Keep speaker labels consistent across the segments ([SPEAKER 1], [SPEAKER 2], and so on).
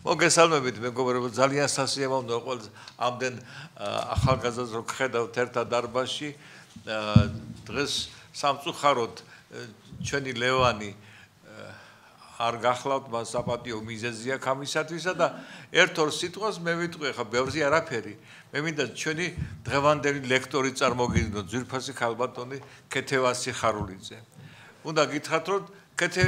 [SPEAKER 1] მოგესალმებით მეგობრებო, ძალიან სასიამოვნოა ყოველ ამდენ ახალგაზრდას რო გხედავთ ერთად დარბაზში. დღეს სამწუხაროდ ჩვენი ლევანი არ გახლავთ, მას საპატიო მიზეზი აქვს ამისათვისა და ერთ-ორ სიტყვას მე ვიტყვი, ხა ბევრზე არაფერი. მე მინდა ჩვენი დღევანდელი ლექტორი წარმოგიდგინოთ, ძვირფასი ქალბატონი ქეთევანი ხარულიძე. უნდა გითხრათ, რომ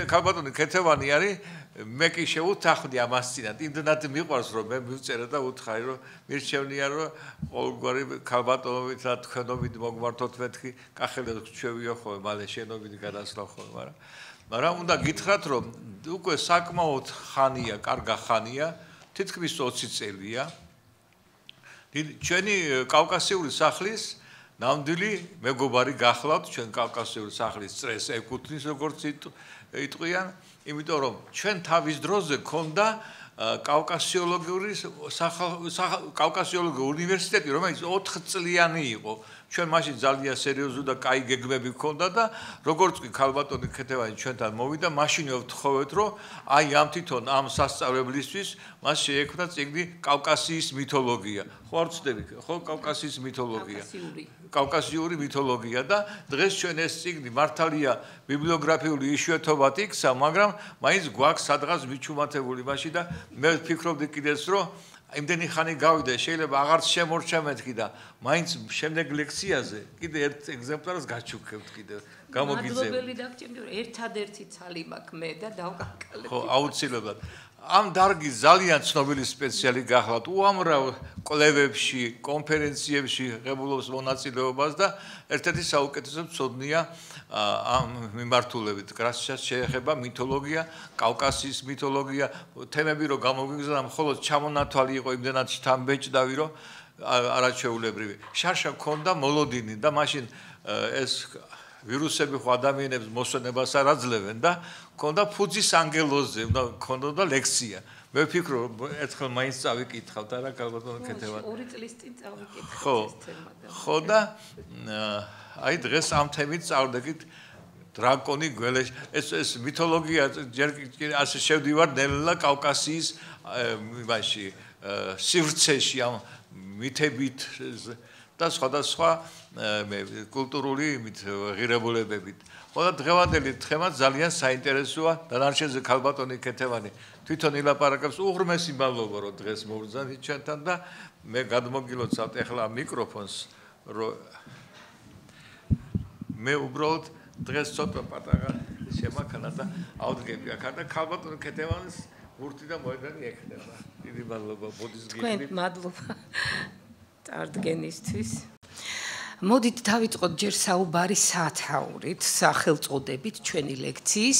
[SPEAKER 1] ქალბატონი ქეთევანი არის, მე კი შევუთანხმდი ამას წინათ. იმდენად მიყვარს, რომ მე მივწერე და ვუთხარი, რომ მირჩევნია, რომ ყოველგვარი ქალბატონობით და თქვენობით მოგმართოთ მეთქი, კახელად ჩვევიო ხოლმე, მალე შენობით გადასვლა ხოლმე, მაგრამ უნდა გითხრათ, რომ უკვე საკმაოდ ხანია, კარგა ხანია, თითქმის 20 წელია. ჩვენი კავკასიური სახლის ნამდვილი მეგობარი გახლავთ, ჩვენ კავკასიური სახლის წრეს ეკუთვნის, როგორც იტყვიან, იმიტომ რომ ჩვენ თავის დროზე ქონდა კავკასიოლოგიური უნივერსიტეტი, რომელიც 4 წლიანი იყო. ჩვენ მაშინ ძალიან სერიოზული და კაი გეგმები ქონდა და როგორც კი ქალბატონი ქეთევანი ჩვენთან მოვიდა, მაშინვე ვთხოვეთ, რომ აი ამ თვითონ ამ სასწავლებლისთვის მას შეექმნა წიგნი კავკასიის მითოლოგია. ხო არ ვწდები, ხო კავკასიის მითოლოგია. კავკასიური მითოლოგია და დღეს ჩვენ ეს წიგნი მართალია ბიბლიოგრაფიული იშვიათობად იქცა, მაგრამ მაინც გვაქვს სადღაც მიჩუმათებული მაშინ და მე ვფიქრობდი კიდეც, რომ იმდენი ხანი გავიდა, შეიძლება აღარც შემორჩა მეთქი და მაინც შემდეგ ლექციაზე კიდე ერთ ეგზემპლარს გაჩუქებთ კიდე. გამოგიძებ.
[SPEAKER 2] მადლობელი დაგჭირდი, რომ ერთადერთი ცალი მაქვს მე და დავკარგალებ.
[SPEAKER 1] ხო, აუცილებლად. ამ დარგის ძალიან ცნობილი სპეციალი გახლავთ. უამრავ კვლევებში, კონფერენციებში ღებულობს მონაწილეობას და ერთ-ერთი საუკეთესო მცოდნეა ამ მიმართულებით. რასაც შეეხება მითოლოგია, კავკასიის მითოლოგია, თემები რო გამოგვიგზავნა, მხოლოდ ჩამონათვალი იყო იმდენად შთამბეჭდავი, რომ არაჩვეულებრივი. შარშა ქონდა მოლოდინი და მაშინ ეს ვირუსები ხო ადამიანებს მოსვენებას არ აძლევენ და ქონდა ფუძის ანგელოზზე, ქონდა ლექცია. მე ვფიქრობ, ერთხელ მაინც წავიკითხავთ, არა ქალბატონო ქეთევანი.
[SPEAKER 2] 2 წლის წინ წავიკითხავთ
[SPEAKER 1] ეს თემა. ხო და აი დღეს ამ თემით წავდებით დრაკონი გველეში. ეს მითოლოგია ჯერ ასე შევდივარ ნელა კავკასიის იმაში სივრცეში ამ მითებით და სხვადასხვა კულტურული ღირებულებებით. ხო და დღევანდელი თემა ძალიან საინტერესოა. დანარჩენზე ქალბატონი ქეთევანი თვითონ ილაპარაკებს, უღრმესი მადლობა რომ დღეს მოვბრძანეთ ჩვენთან და მე გადმოგილოცავთ ახლა მიკროფონს, რომ მე უბრალოდ დღეს ცოტა პატარა შემაქნა და ავდგები აქ და ქალბატონი ქეთევანის ბურთი და მოედანი ექნება. დიდი მადლობა ბოდის გიგით.
[SPEAKER 2] თქვენ მადლობა წარდგენისთვის. მოდით დავიწყოთ ჯერ საუბარი სათაურით, სახელწოდებით ჩვენი ლექციის.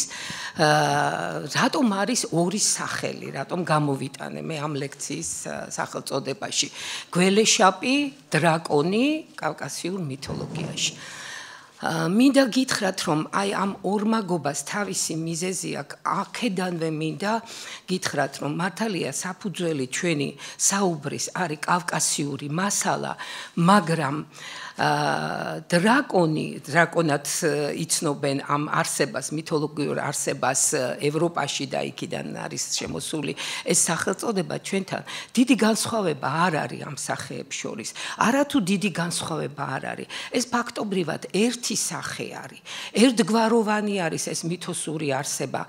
[SPEAKER 2] რატომ არის ორი სახელი, რატომ გამოვიტანე მე ამ ლექციის სახელწოდებაში? გველეშაპი, დრაკონი კავკასიურ მითოლოგიაში. მინდა გითხრათ, რომ აი ამ ორმაგობას თავისი მიზეზი აქვს. აქედანვე მინდა გითხრათ, რომ მართალია საფუძველი ჩვენი საუბრის არის კავკასიური მასალა, მაგრამ დრაკონად იცნობენ ამ არსებას, მითოლოგიურ არსებას ევროპაში და იქიდან არის შემოსული ეს სახელწოდება ჩვენთან. დიდი განსხვავება არ არის ამ სახეებს შორის. არათუ დიდი განსხვავება არ არის. ეს ფაქტობრივად ერთი სახე არის. ერთგვაროვანი არის ეს მითოსური არსება.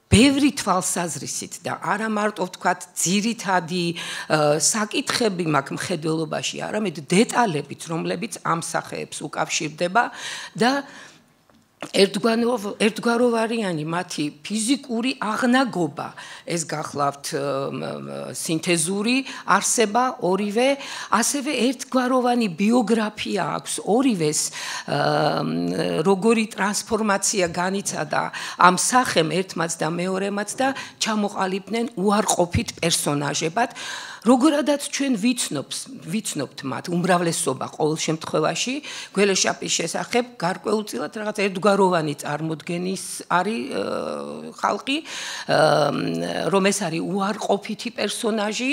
[SPEAKER 2] ბევრი თვალსაზრისით და არა მარტო ვთქვათ ძირითადი საკითხები მაქვს მხედველობაში, არამედ დეტალებით, რომლებიც ამ სახეებს უკავშირდება და ერთგვაროვანი მათი ფიზიკური აღნაგობა, ეს გახლავთ სინთეზური არსება ორივე, ასევე ერთგვაროვანი ბიოგრაფია აქვს ორივეს, როგორი ტრანსფორმაცია განიცადა ამ სახემ ერთმაც და მეორემაც და ჩამოყალიბდნენ უარყოფით პერსონაჟებად, Როგორადაც ჩვენ ვიცნობთ მათ უმრავლესობა ყოველ შემთხვევაში გველეშაპის შესახებ გარკვეულწილად რაღაც ერთგვაროვანი წარმოდგენის არის ხალხი, რომ ეს არის უარყოფითი პერსონაჟი,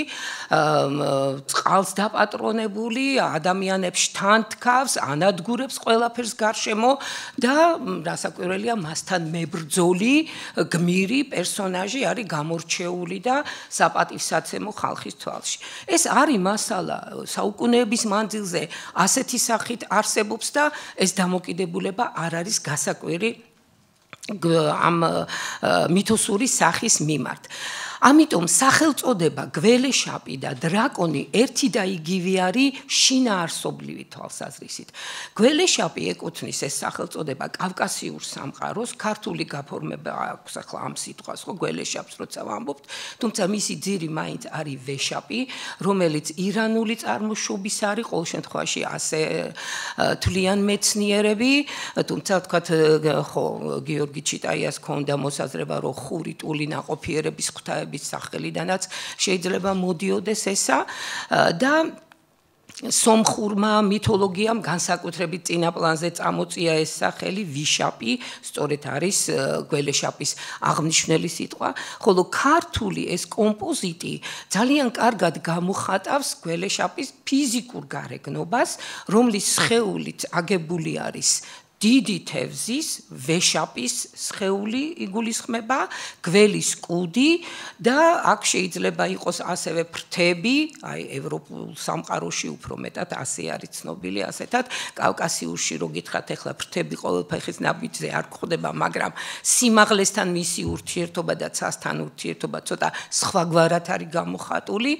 [SPEAKER 2] წყალს დაპატრონებული, ადამიანებს თანთქავს, ანადგურებს ყველაფერს გარშემო და რასაკვირველია მასთან მებრძოლი, გმირი პერსონაჟი არის გამორჩეული და საპატივსაცემო ხალხის თვალში. ეს არის მასალა საუკუნეების მანძილზე ასეთი სახით არსებობს და ეს დამოკიდებულება არ არის გასაკვირი ამ მითოსური სახის მიმართ. ამიტომ სახელწოდება გველეშაპი და დრაკონი ერთი და იგივე არის შინაარსობრივი თვალსაზრისით. გველეშაპი ეკუთვნის ეს სახელწოდება კავკასიურ სამყაროს, ქართული გაფორმება აქვს ახლა ამ სიტყვას, ხო, გველეშაპს როცა ვამბობთ, თუმცა მისი ძირი მაინც არის ვეშაპი, რომელიც ირანული წარმოშობის არის, ყოველ შემთხვევაში ასე თვლიან მეცნიერები, თუმცა ვთქვათ, ხო, გიორგი ჩიტაიას ქონდა მოსაზრება, რომ ხურიტული ნაყოფიერების ღვთაების სახელიდანაც შეიძლება მოდიოდეს ესა და სომხურმა მითოლოგიამ განსაკუთრებით წინა პლანზე წამოწია ეს სახელი ვიშაპი, სწორედ არის გველეშაპის აღნიშნული სიტყვა, ხოლო ქართული ეს კომპოზიტი ძალიან კარგად გამოხატავს გველეშაპის ფიზიკურ გარეგნობას, რომლის სხეულით აგებული არის დიდი თევზის, ვეშაპის სხეული იგულისხმება, გველის კუდი და აქ შეიძლება იყოს ასევე ფრთები, აი ევროპულ სამყაროში უფრო მეტად ასე არის ცნობილი ასეთად, კავკასიურში რო გითხრათ ახლა ფრთები ყოველფეხის ნაბიჯზე არ გვხვდება, მაგრამ სიმაღლესთან მისი ურთიერთობა და ცასთან ურთიერთობა ცოტა სხვაგვარად არის გამოხატული.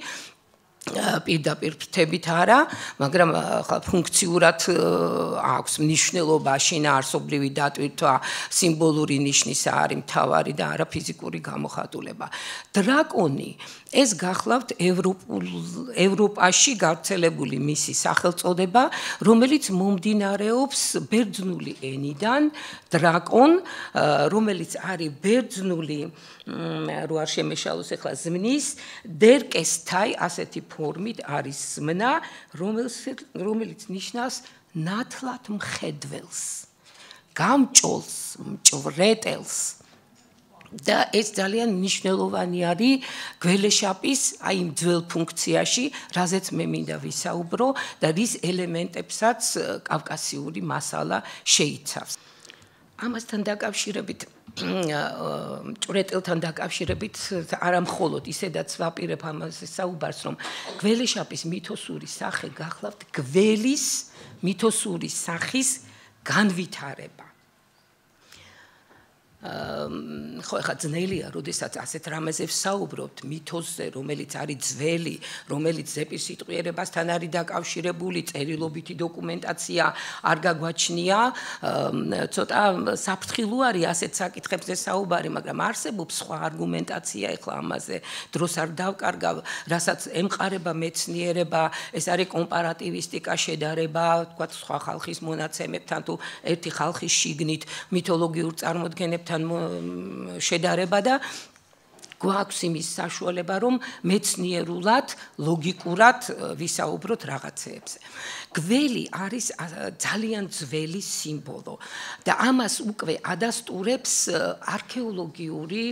[SPEAKER 2] პირდაპირ ფრთებით არა, მაგრამ ხა ფუნქციურად აქვს მნიშვნელობა, შინაარსობრივი დატვირთვა, სიმბოლური ნიშნისა არის მთავარი და არა ფიზიკური გამოხატულება. დრაკონი ეს გახლავთ ევროპაში გავრცელებული მისი სახელწოდება, რომელიც მომდინარეობს ბერძნული ენიდან დრაკონ, რომელიც არის ბერძნული რო არ შემეშალოს ახლა ზმნის დერკესთაი ასეთი ფორმით არის ზმნა, რომელიც ნიშნავს ნათლად მხედველს, გამჭოლს, მჭვრეტელს. და ეს ძალიან მნიშვნელოვანი არის გველეშაპის აი იმ ძველ ფუნქციაში, რაზეც მე მინდა ვისაუბრო და რის ელემენტებსაც კავკასიური მასალა შეიცავს. ამასთან დაკავშირებით მჭვრეტელთან დაკავშირებით არა მხოლოდ ისედაც ვაპირებ ამაზე საუბარს, რომ გველეშაპის მითოსური სახე გახლავთ გველის მითოსური სახის განვითარება. ხო, ხა ძნელია, როდესაც ასეთ რამეზე ვსაუბრობთ, მითოზზე, რომელიც არის ძველი, რომელიც ზეპირ სიტყვიერებასთან არის დაკავშირებული, წერილობითი დოკუმენტაცია არ გაგვაჩნია, ცოტა საფრთხილო არის ასეთ საკითხებზე საუბარი, მაგრამ არსებობს სხვა არგუმენტაცია ახლა ამაზე, დროს არ დავკარგავ, რასაც ემყარება მეცნიერება, ეს არის კომპარატივისტიკა, შედარება, თქვათ, სხვა ხალხის მონაცემებთან თუ ერთი ხალხის შიგნით მითოლოგიურ წარმოდგენებთან შედარება და გვაქვს იმის საშუალება, რომ მეცნიერულად, ლოგიკურად ვისაუბროთ რაღაცეებზე. გველი არის ძალიან ძველი სიმბოლო და ამას უკვე ადასტურებს არქეოლოგიური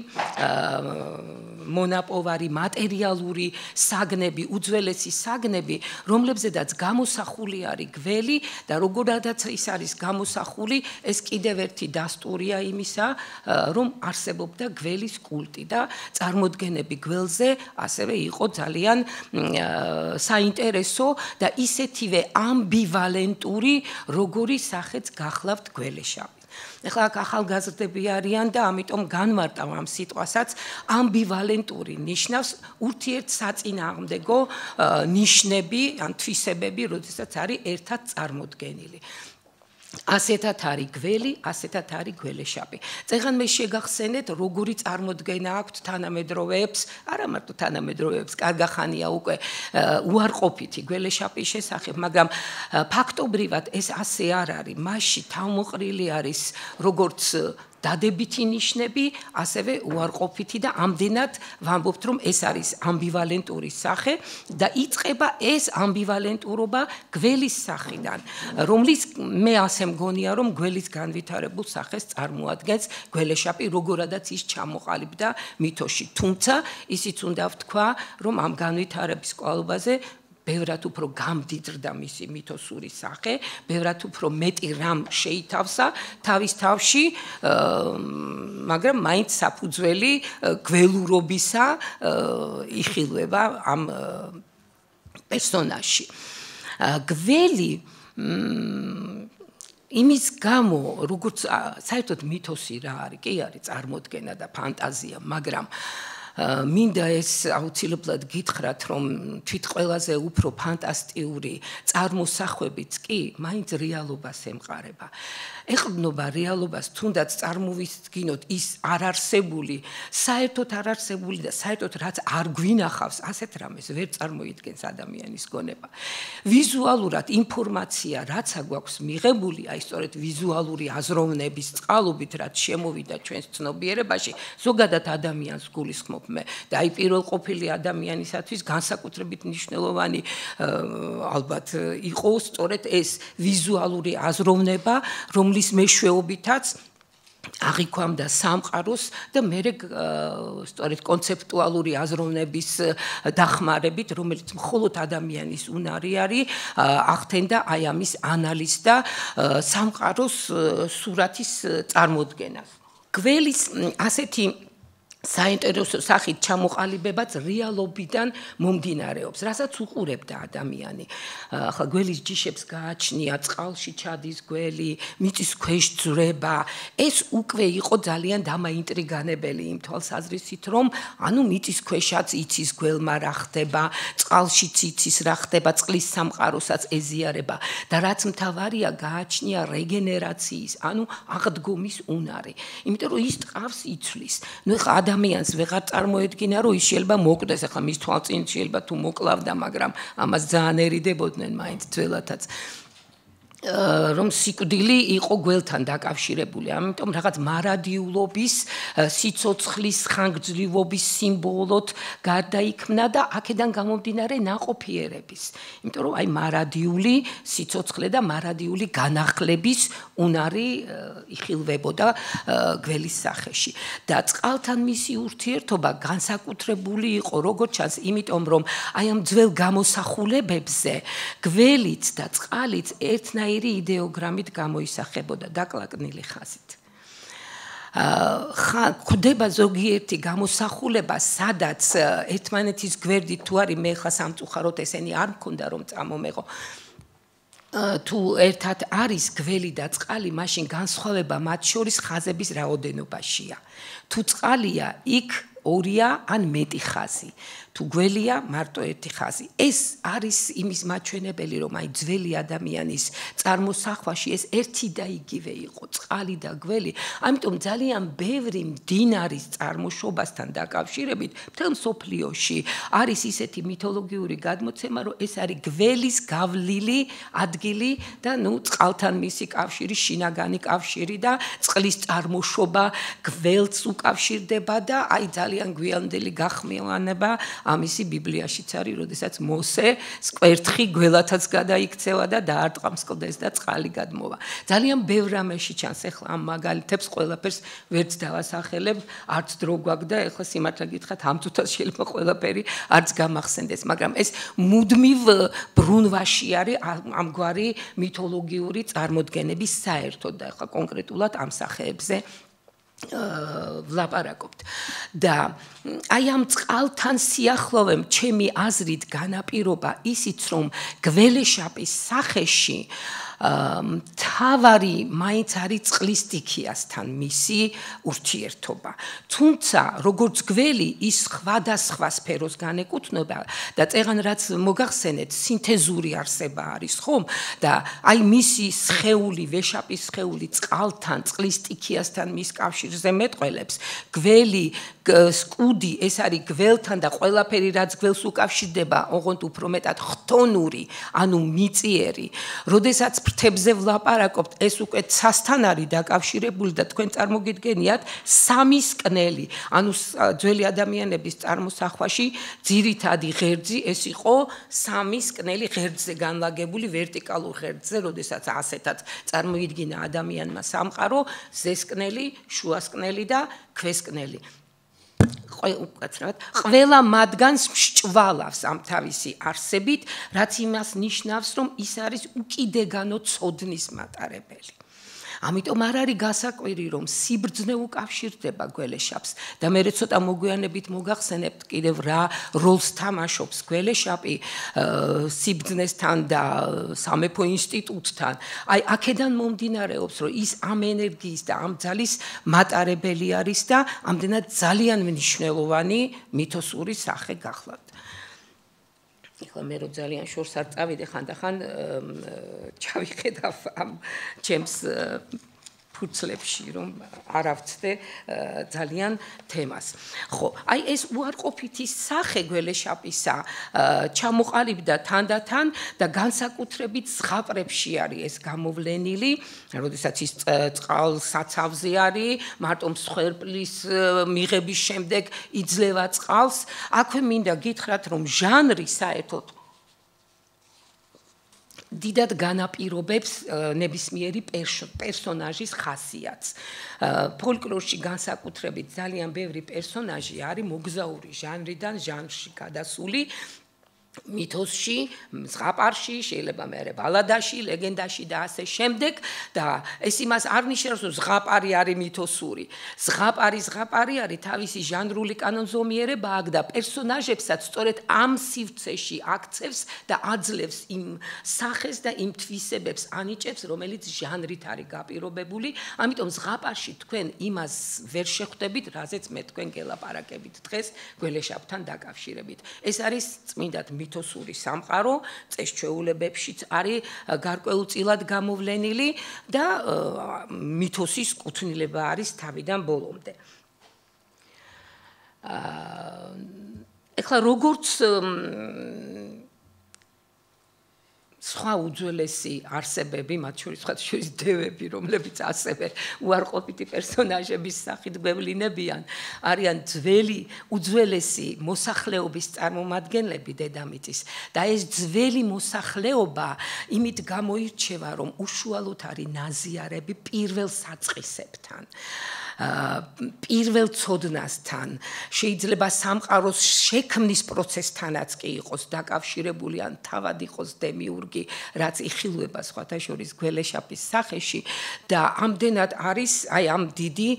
[SPEAKER 2] მონაპოვარი, მატერიალური საგნები, უძველესი საგნები, რომლებზედაც გამოსახული არის გველი და როგორადაც ის არის გამოსახული, ეს კიდევ ერთი დასტურია იმისა, რომ არსებობდა გველის კულტი და წარმოდგენები გველზე ასევე იყო ძალიან საინტერესო და ისეთივე ამბივალენტური, როგორი სახეც გახლავთ გველეშაპი. ახლა აქ ახალგაზრდები არიან და ამიტომ განმარტავ ამ სიტყვასაც, ამბივალენტური ნიშნავს ურთიერთსაწინააღმდეგო ნიშნები, ან თვისებები, როდესაც არის ერთად წარმოდგენილი. ასეთად არის გველი, ასეთად არის გველეშაპი. წეგან მე შეგახსენეთ, როგორი წარმოდგენა აქვთ თანამედროვეებს, არა მარტო თანამედროვეებს, კარგახანია უკვე უარყოფითი გველეშაპის შესახებ, მაგრამ ფაქტობრივად ეს ასე არ არის. მასში თავმოყრილი არის როგორც დადებითი ნიშნები, ასევე უარყოფითი და ამდენად ვამბობთ, რომ ეს არის ამბივალენტური სახე და იწყება ეს ამბივალენტურობა გველის სახიდან, რომლის მე ასე მგონია, რომ გველის განვითარებულ სახეს წარმოადგენს გველეშაპი, როგორადაც ის ჩამოყალიბდა მითოში. თუმცა ისიც უნდა ვთქვა, რომ ამ განვითარების კვალობაზე ბევრად უფრო გამდიდრდა მისი მითოსური სახე, ბევრად უფრო მეტი რამ შეითავსა თავის თავში, მაგრამ მაინც საფუძველი გველურობისა იხილება ამ პერსონაჟში. გველი იმის გამო, როგორც საერთოდ მითოსი რა არის, კი არის წარმოდგენა და ფანტაზია, მაგრამ მინდა ეს აუცილებლად გითხრათ, რომ თვით ყველაზე უფრო ფანტასტიკური წარმოსახვებიც კი მაინც რეალობას ემყარება. ეყრდნობა რეალობას, თუნდაც წარმოვიდგინოთ ის არარსებული, საერთოდ არარსებული და საერთოდ რაც არ გვინახავს, ასეთ რამეს ვერ წარმოიდგენს ადამიანის გონება. ვიზუალურად ინფორმაცია, რაცა გვაქვს მიღებული, აი სწორედ ვიზუალური აზროვნების წყალობით, რაც შემოვიდა ჩვენს ცნობიერებაში, ზოგადად ადამიანს გულისხმობ მე და აი პირველყოფილი ადამიანისათვის განსაკუთრებით მნიშვნელოვანი ალბათ იყო სწორედ ეს ვიზუალური აზროვნება, რომლის მეშვეობითაც აღიქვამდა სამყაროს და მერე სწორედ კონცეპტუალური აზროვნების დახმარებით, რომელიც მხოლოდ ადამიანის უნარი არის, ახდენდა აი ამის ანალიზს და სამყაროს სურათის წარმოდგენას. გველის ასეთი საინტერესო სახით ჩამოყალიბებაც რეალობიდან მომდინარეობს, რასაც უყურებდა ადამიანი. ახლა გველის ჯიშებს გააჩნია, წყალში ჩადის გველი, მიწის ქვეშ ძვრება. ეს უკვე იყო ძალიან დამაინტრიგანებელი იმ თვალსაზრისით, რომ ანუ მიწის ქვეშაც იცის გველმა რა ხდება, წყალშიც იცის რა ხდება, წყლის სამყაროსაც ეზიარება და რაც მთავარია, გააჩნია რეგენერაციის, ანუ აღდგომის უნარი. იმიტომ რომ ის ტყავს იცვლის. ნუ ხა ადამიანს ვეღარ წარმოედგინა, რომ ის შეიძლება მოკვდეს, ახლა მის თვალწინ შეიძლება თუ მოკლავდა, მაგრამ ამას ძალიან ერიდებოდნენ მაინც ძველათაც. რომ სიკვდილი იყო გველთან დაკავშირებული, ამიტომ რაღაც მარადიულობის, სიცოცხლის ხანგრძლივობის სიმბოლოდ გარდაიქმნა და აქედან გამომდინარე ნაყოფიერების. იმიტომ რომ აი მარადიული სიცოცხლე და მარადიული განახლების უნარი იხილვებოდა გველის სახეში. და წყალთან მისი ურთიერთობა განსაკუთრებული იყო, როგორც ჩანს, იმიტომ რომ აი ამ ძველ გამოსახულებებზე გველიც და წყალიც ერთნაირი იდეოგრამით გამოისახებოდა დაკლაკნილი ხაზით. ხდება ზოგიერთი გამოსახულება, სადაც ერთმანეთის გვერდით თუ არის, მე ხა სამწუხაროდ ესენი არ მქონდა რომ წამომეღო. თუ ერთად არის გველი და წყალი, მაშინ განსხვავება მათ შორის ხაზების რაოდენობაშია. თუ წყალია, იქ ორია ან მეტი ხაზი. თუ გველია, მარტო ერთი ხაზი. ეს არის იმის მაჩვენებელი, რომ აი ძველი ადამიანის წარმოსახვაში ეს ერთი და იგივე იყო, წყალი და გველი. ამიტომ ძალიან ბევრი მდინარის წარმოშობასთან დაკავშირებით მთელ მსოფლიოში არის ისეთი მითოლოგიური გადმოცემა, რომ ეს არის გველის გავლილი ადგილი და ნუ წყალთან მისი კავშირი, შინაგანი კავშირი და წყლის წარმოშობა გველს უკავშირდება და აი ძალიან გვიანდელი გახმოვანება ამისი ბიბლიაშიც არის, როდესაც მოსე სკვერთხი გველათაც გადაიქცევა და დაარტყამსკდეს და წყალი გადმოვა. ძალიან ბევრ რამეში ჩანს, ეხლა ამ მაგალითებს ყველაფერს ვერც დავასახელებ, არც დრო გვაქვს და ეხლა სიმართლე გითხრათ, ამ თუთას შეიძლება ყველაფერი არც გამახსენდეს, მაგრამ ეს მუდმივ ბრუნვაში არის ამგვარი მითოლოგიური წარმოდგენების საერთოდ და ეხლა კონკრეტულად ამ სახეებზე ვლაპარაკობთ. და აი ამ წყალთან სიახლოვემ ჩემი აზრით განაპირობა ისიც, რომ გველეშაპის სახეში მთავარი მაინც არის წყლის სტიქიასთან მისი ურთიერთობა. თუმცა, როგორც გველი, ის სხვადასხვა სფეროს განეკუთვნება და წეღან რაც მოგახსენეთ, სინთეზური არსება არის, ხომ? და აი მისი სხეული, ვეშაპის სხეული წყალთან, წყლის სტიქიასთან მის კავშირზე მეტყველებს. გველი, სკუდი, ეს არის გველთან და ყველაფერი, რაც გველს უკავშირდება, ოღონდ უფრო მეტად ხთონური, ანუ მიწიერი. როდესაც ფრთებზე ვლაპარაკობთ, ეს უკვე ცასთან არის დაკავშირებული და თქვენ წარმოგიდგენიათ სამის კნელი. ანუ ძველი ადამიანების წარმოსახვაში ძირითადი ღერძი ეს იყო სამის კნელი ღერძზე განლაგებული ვერტიკალურ ღერძზე, როდესაც ასეთად წარმოიდგინა ადამიანმა სამყარო, ზესკნელი, შუასკნელი და ქვესკნელი. ყველა მათგანს მსჭვალავს ამ თავისი არსებით, რაც იმას ნიშნავს, რომ ის არის უკიდეგანო ცოდნის მატარებელი. ამიტომ არ არის გასაკვირი, რომ სიბრძნე უკავშირდება გველეშაპს და მე ცოტა მოგვიანებით მოგახსენებთ კიდევ რა როლს თამაშობს გველეშაპი სიბრძნესთან და სამეფო ინსტიტუტთან. აი აქედან მომდინარეობს, რომ ის ამ ენერგიის და ამ ძალის მატარებელი არის და ამდენად ძალიან მნიშვნელოვანი მითოსური სახე გახლავთ. ეხლა მე რო ძალიან შორს არ წავიდე ხანდახან ჩავიხედავ ამ ჩემს ფურცლებში რომ არ ავწდე ძალიან თემას. ხო, აი ეს უარყოფითი სახე გველეშაპისა ჩამოყალიბდა თანდათან და განსაკუთრებით ზღაპრებში არის ეს გამოვლენილი, როდესაც ის წყალსაცავზე არის, მარტო მსხვერპლის მიღების შემდეგ იძლევა წყალს. აქვე მინდა გითხრათ, რომ ჟანრი საერთოდ დიდად განაპირობებს ნებისმიერი პერსონაჟის ხასიათს. ფოლკლორში განსაკუთრებით ძალიან ბევრი პერსონაჟი არის მოგზაური ჟანრიდან ჟანრში გადასული. მითოსში, ზღაპარში, შეიძლება მე ბალადაში, ლეგენდაში და ასე შემდეგ და ეს იმას არ ნიშნავს, რომ ზღაპარი არის მითოსური. ზღაპარი არის თავისი ჟანრული კანონზომიერება აქ და პერსონაჟებსაც სწორედ ამ სივრცეში აქცევს და აძლევს იმ სახეს და იმ თვისებებს ანიჭებს, რომელიც ჟანრით არის გაპირობებული. ამიტომ ზღაპარში თქვენ იმას ვერ შეხვდებით, რაზეც მე თქვენ გელაპარაკებით დღეს გველეშაპთან დაკავშირებით. ეს არის წმინდად მითოსური სამყარო, წესჩვეულებებშიც არის გარკვეულწილად გამოვლენილი და მითოსის კუთვნილება არის თავიდან ბოლომდე. ეხლა როგორც სხვა უძველესი არსებები, მათ შორის დევები, რომლებიც ასევე უარყოფითი პერსონაჟების სახით გვევლინებიან, არიან უძველესი მოსახლეობის წარმომადგენლები დედამიწის და ეს ძველი მოსახლეობა იმით გამოირჩევა, რომ უშუალოდ არის ნაზიარები პირველ საწყისებთან. პირველ ცოდნასთან შეიძლება სამყაროს შექმნის პროცესთანაც კი იყოს დაკავშირებული ან თავად იყოს დემიურგი, რაც იხილვება სხვათა შორის გველეშაპის სახეში და ამდენად არის აი ამ დიდი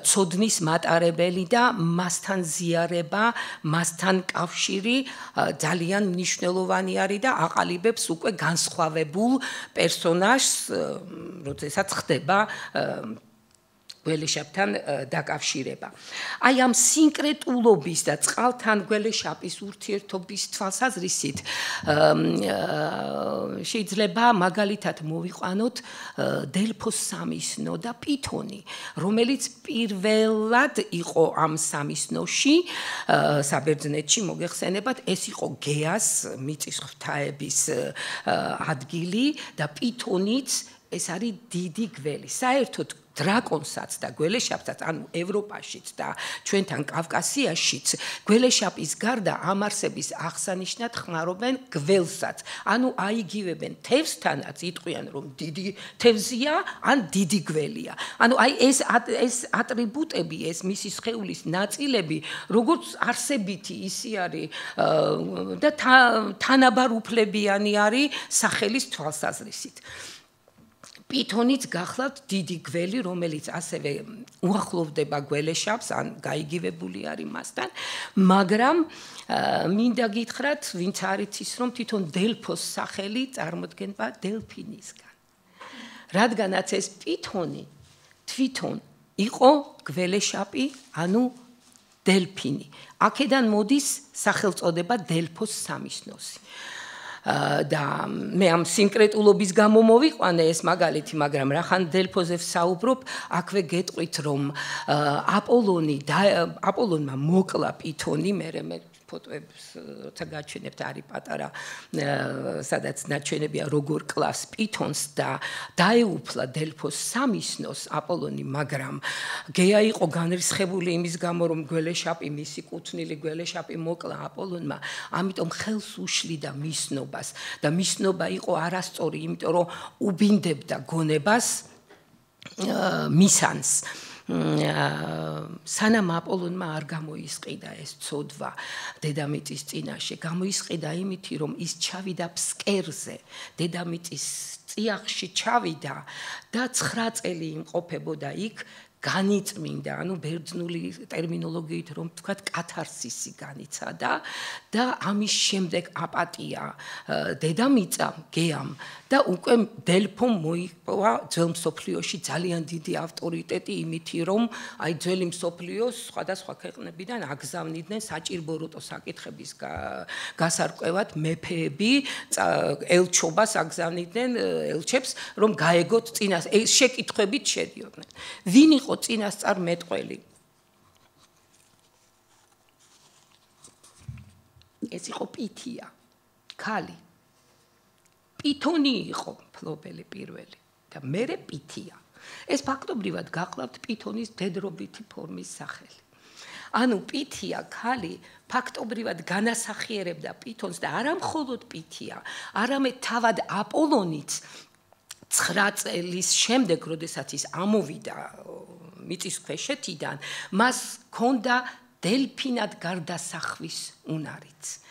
[SPEAKER 2] ცოდნის მატარებელი და მასთან ზიარება, მასთან კავშირი ძალიან მნიშვნელოვანი არის და აყალიბებს უკვე განსხვავებულ პერსონაჟს, როდესაც ხდება გველეშაპთან დაკავშირება. აი ამ სინკრეტულობის და წყალთან გველეშაპის ურთიერთობის თვალსაზრისით შეიძლება მაგალითად მოვიყვანოთ დელფოს სამისნო და პითონი, რომელიც პირველად იყო ამ სამისნოში, საბერძნეთში მოგეხსენებათ, ეს იყო გეას მიწის ღვთაების ადგილი და პითონიც ეს არის დიდი გველი. საერთოდ დრაკონსაც და გველეშაპსაც, ანუ ევროპაშიც და ჩვენთან კავკასიაშიც, გველეშაპის გარდა ამ არსების აღსანიშნად ხმარობენ გველსაც. ანუ აიგივებენ თევზთანაც, იტყვიან, რომ დიდი თევზია, ან დიდი გველია. ანუ აი ეს ატრიბუტები, ეს მისი სხეულის ნაწილები, როგორც არსებითი ისი არის და თანაბარ უფლებიანი არის სახელის თვალსაზრისით. პითონიც გახლავთ დიდი გველი, რომელიც ასევე უახლოვდება გველეშაპს, ან გაიგივებული არის მასთან, მაგრამ მინდა გითხრათ, ვინც არ იცის, რომ თვითონ დელფოს სახელი წარმოდგება დელფინისგან. რადგანაც ეს პითონი თვითონ იყო გველეშაპი, ანუ დელფინი. აქედან მოდის სახელწოდება დელფოს სამისნოსი. და მე ამ სინკრეტულობის გამო მოვიყვანე ეს მაგალითი, მაგრამ რახან დელფოზე ვსაუბრობ, აქვე გეტყვით, რომ აპოლონმა მოკლა პითონი, მე ფოტოებს როცა გაჩვენებთ არის პატარა სადაც ნაჩვენებია როგორ კლავს პითონს და დაეუფლა დელფოს სამისნოს აპოლონი, მაგრამ გეა იყო განრისხებული იმის გამო რომ გველეშაპი მისი კუთვნილი გველეშაპი მოკლა აპოლონმა, ამიტომ ხელს უშლიდა მისნობას და მისნობა იყო არასწორი, იმიტომ რომ უბინდებდა გონებას მისანს. სანამ აპოლონმა არ გამოისყიდა ეს ცოდვა დედამიწის წინაშე, გამოისყიდა იმითი, რომ ის ჩავიდა ფსკერზე, დედამიწის წიაღში ჩავიდა და 9 წელი იმყოფებოდა იქ, განიწმინდა, ანუ ბერძნული ტერმინოლოგიით რომ ვთქვათ, კათარსისი განიცადა და ამის შემდეგ აპატია დედამიწამ, გეამ და უკვე დელფომ მოიპოვა ძველ მსოფლიოში ძალიან დიდი ავტორიტეტი იმითი, რომ აი ძველი მსოფლიოს სხვადასხვა ქვეყნებიდან აგზავნიდნენ საჭირბოროტო საკითხების გასარკვევად მეფეები, ელჩობას აგზავნიდნენ ელჩებს, რომ გაეგოთ წინას შეკითხვებით შედიოდნენ. ვინ იყო წინასწარ მეტყველი? ეს იყო პითია, ქალი. პითონი იყო ფლობელი პირველი და მერე პითია. ეს ფაქტობრივად გახლავთ პითონის დედრობითი ფორმის სახელი. ანუ პითია ქალი ფაქტობრივად განასახიერებდა პითონს და არა მხოლოდ პითია, არამედ თავად აპოლონიც 9 წელის შემდეგ, როდესაც ის ამოვიდა მიწისქვეშეთიდან, მას ჰქონდა დელფინად გარდასახვის უნარიც.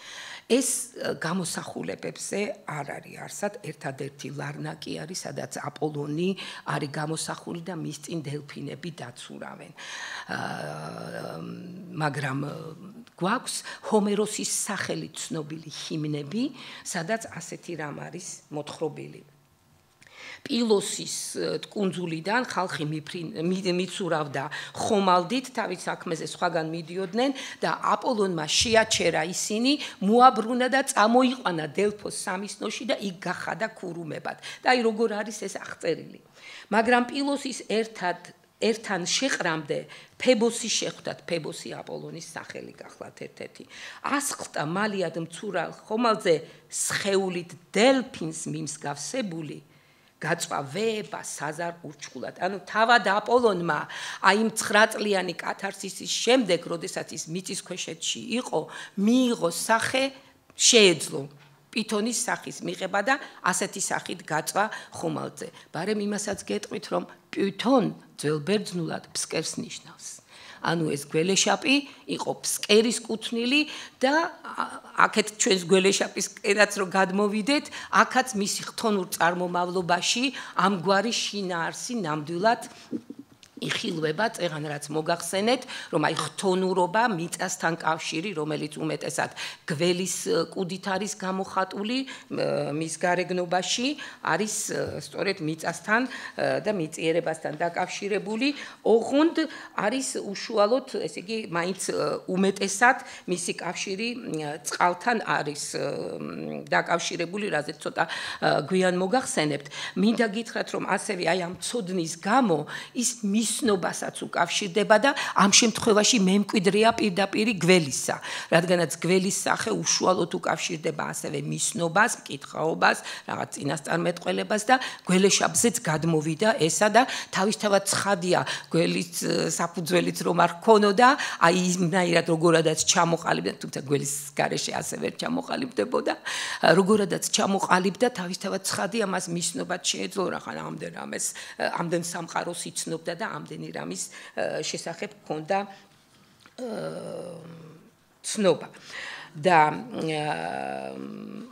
[SPEAKER 2] ეს გამოსახულებებზე არ არის არსად, ერთადერთი ლარნაკი არის, სადაც აპოლონი არის გამოსახული და მის წინ დელფინები დაცურავენ. მაგრამ გვაქვს ჰომეროსის სახელით ცნობილი ჰიმნები, სადაც ასეთი რამ არის მოთხრობილი. პილოსის კუნძულიდან ხალხი მიცურავდა ხომალდით, თავის საქმეზე სხვაგან მიდიოდნენ და აპოლონმა შეაჩერა ისინი, მოაბრუნა და წამოიყვანა დელფოს სამისნოში და იქ გახადა ქურუმებად. და აი როგორ არის ეს აღწერილი. მაგრამ პილოსის ერთთან შეყრამდე ფებოსი შეხვდათ, ფებოსი აპოლონის სახელი გახლავთ ერთ-ერთი. ასხლტა მალიად მცურალ ხომალდზე სხეულით დელფინს მიმსგავსებული გაწვა ვეება საზარ ურჩხულად. ანუ თავად აპოლონმა აი იმ 9 წლიანი კათარსისის შემდეგ, როდესაც ის მიწისქვეშეთში იყო, მიიღო სახე, შეეძლო პითონის სახის მიღება და ასეთი სახით გაწვა ხომალდზე. ბარემ იმასაც გეტყვით, რომ პითონ ძველ ბერძნულად ფსკერს ნიშნავს. ანუ ეს გველეშაპი იყო ფსკერის კუთვნილი და აქეთ ჩვენს გველეშაპის კერაც რო გადმოვიდეთ, აქაც მისი ხთონურ წარმომავლობაში ამგვარი შინაარსი ნამდვილად იხილვება, წეღან რაც მოგახსენეთ, რომ აი ხთონურობა მიწასთან კავშირი, რომელიც უმეტესად გველის კუდით არის გამოხატული მის გარეგნობაში, არის სწორედ მიწასთან და მიწიერებასთან დაკავშირებული, ოღონდ არის უშუალოდ, ესე იგი, მაინც უმეტესად მისი კავშირი წყალთან არის დაკავშირებული, რაზეც ცოტა გვიან მოგახსენებთ. მინდა გითხრათ, რომ ასევე აი ამ ცოდნის გამო ის მისნობასაც უკავშირდება და ამ შემთხვევაში მემკვიდრეა პირდაპირ გველისა, რადგანაც გველის სახე უშუალოდ უკავშირდება ასევე მისნობას, მკითხაობას, რაღაც წინასწარმეტყველებას და გველეშაპზეც გადმოვიდა ესა და თავისთავად ცხადია გველის საფუძველიც რომ არ ქონოდა, აი იმნაირად როგორადაც ჩამოყალიბდა, თუმცა გველის გარეშე ასევე ჩამოყალიბდებოდა, როგორადაც ჩამოყალიბდა, თავისთავად ცხადია მას მისნობად შეეძლო რაღაც ამდენ სამყაროს იცნობდა და ამდენი რამის შესახებ ჰქონდა ცნობა. და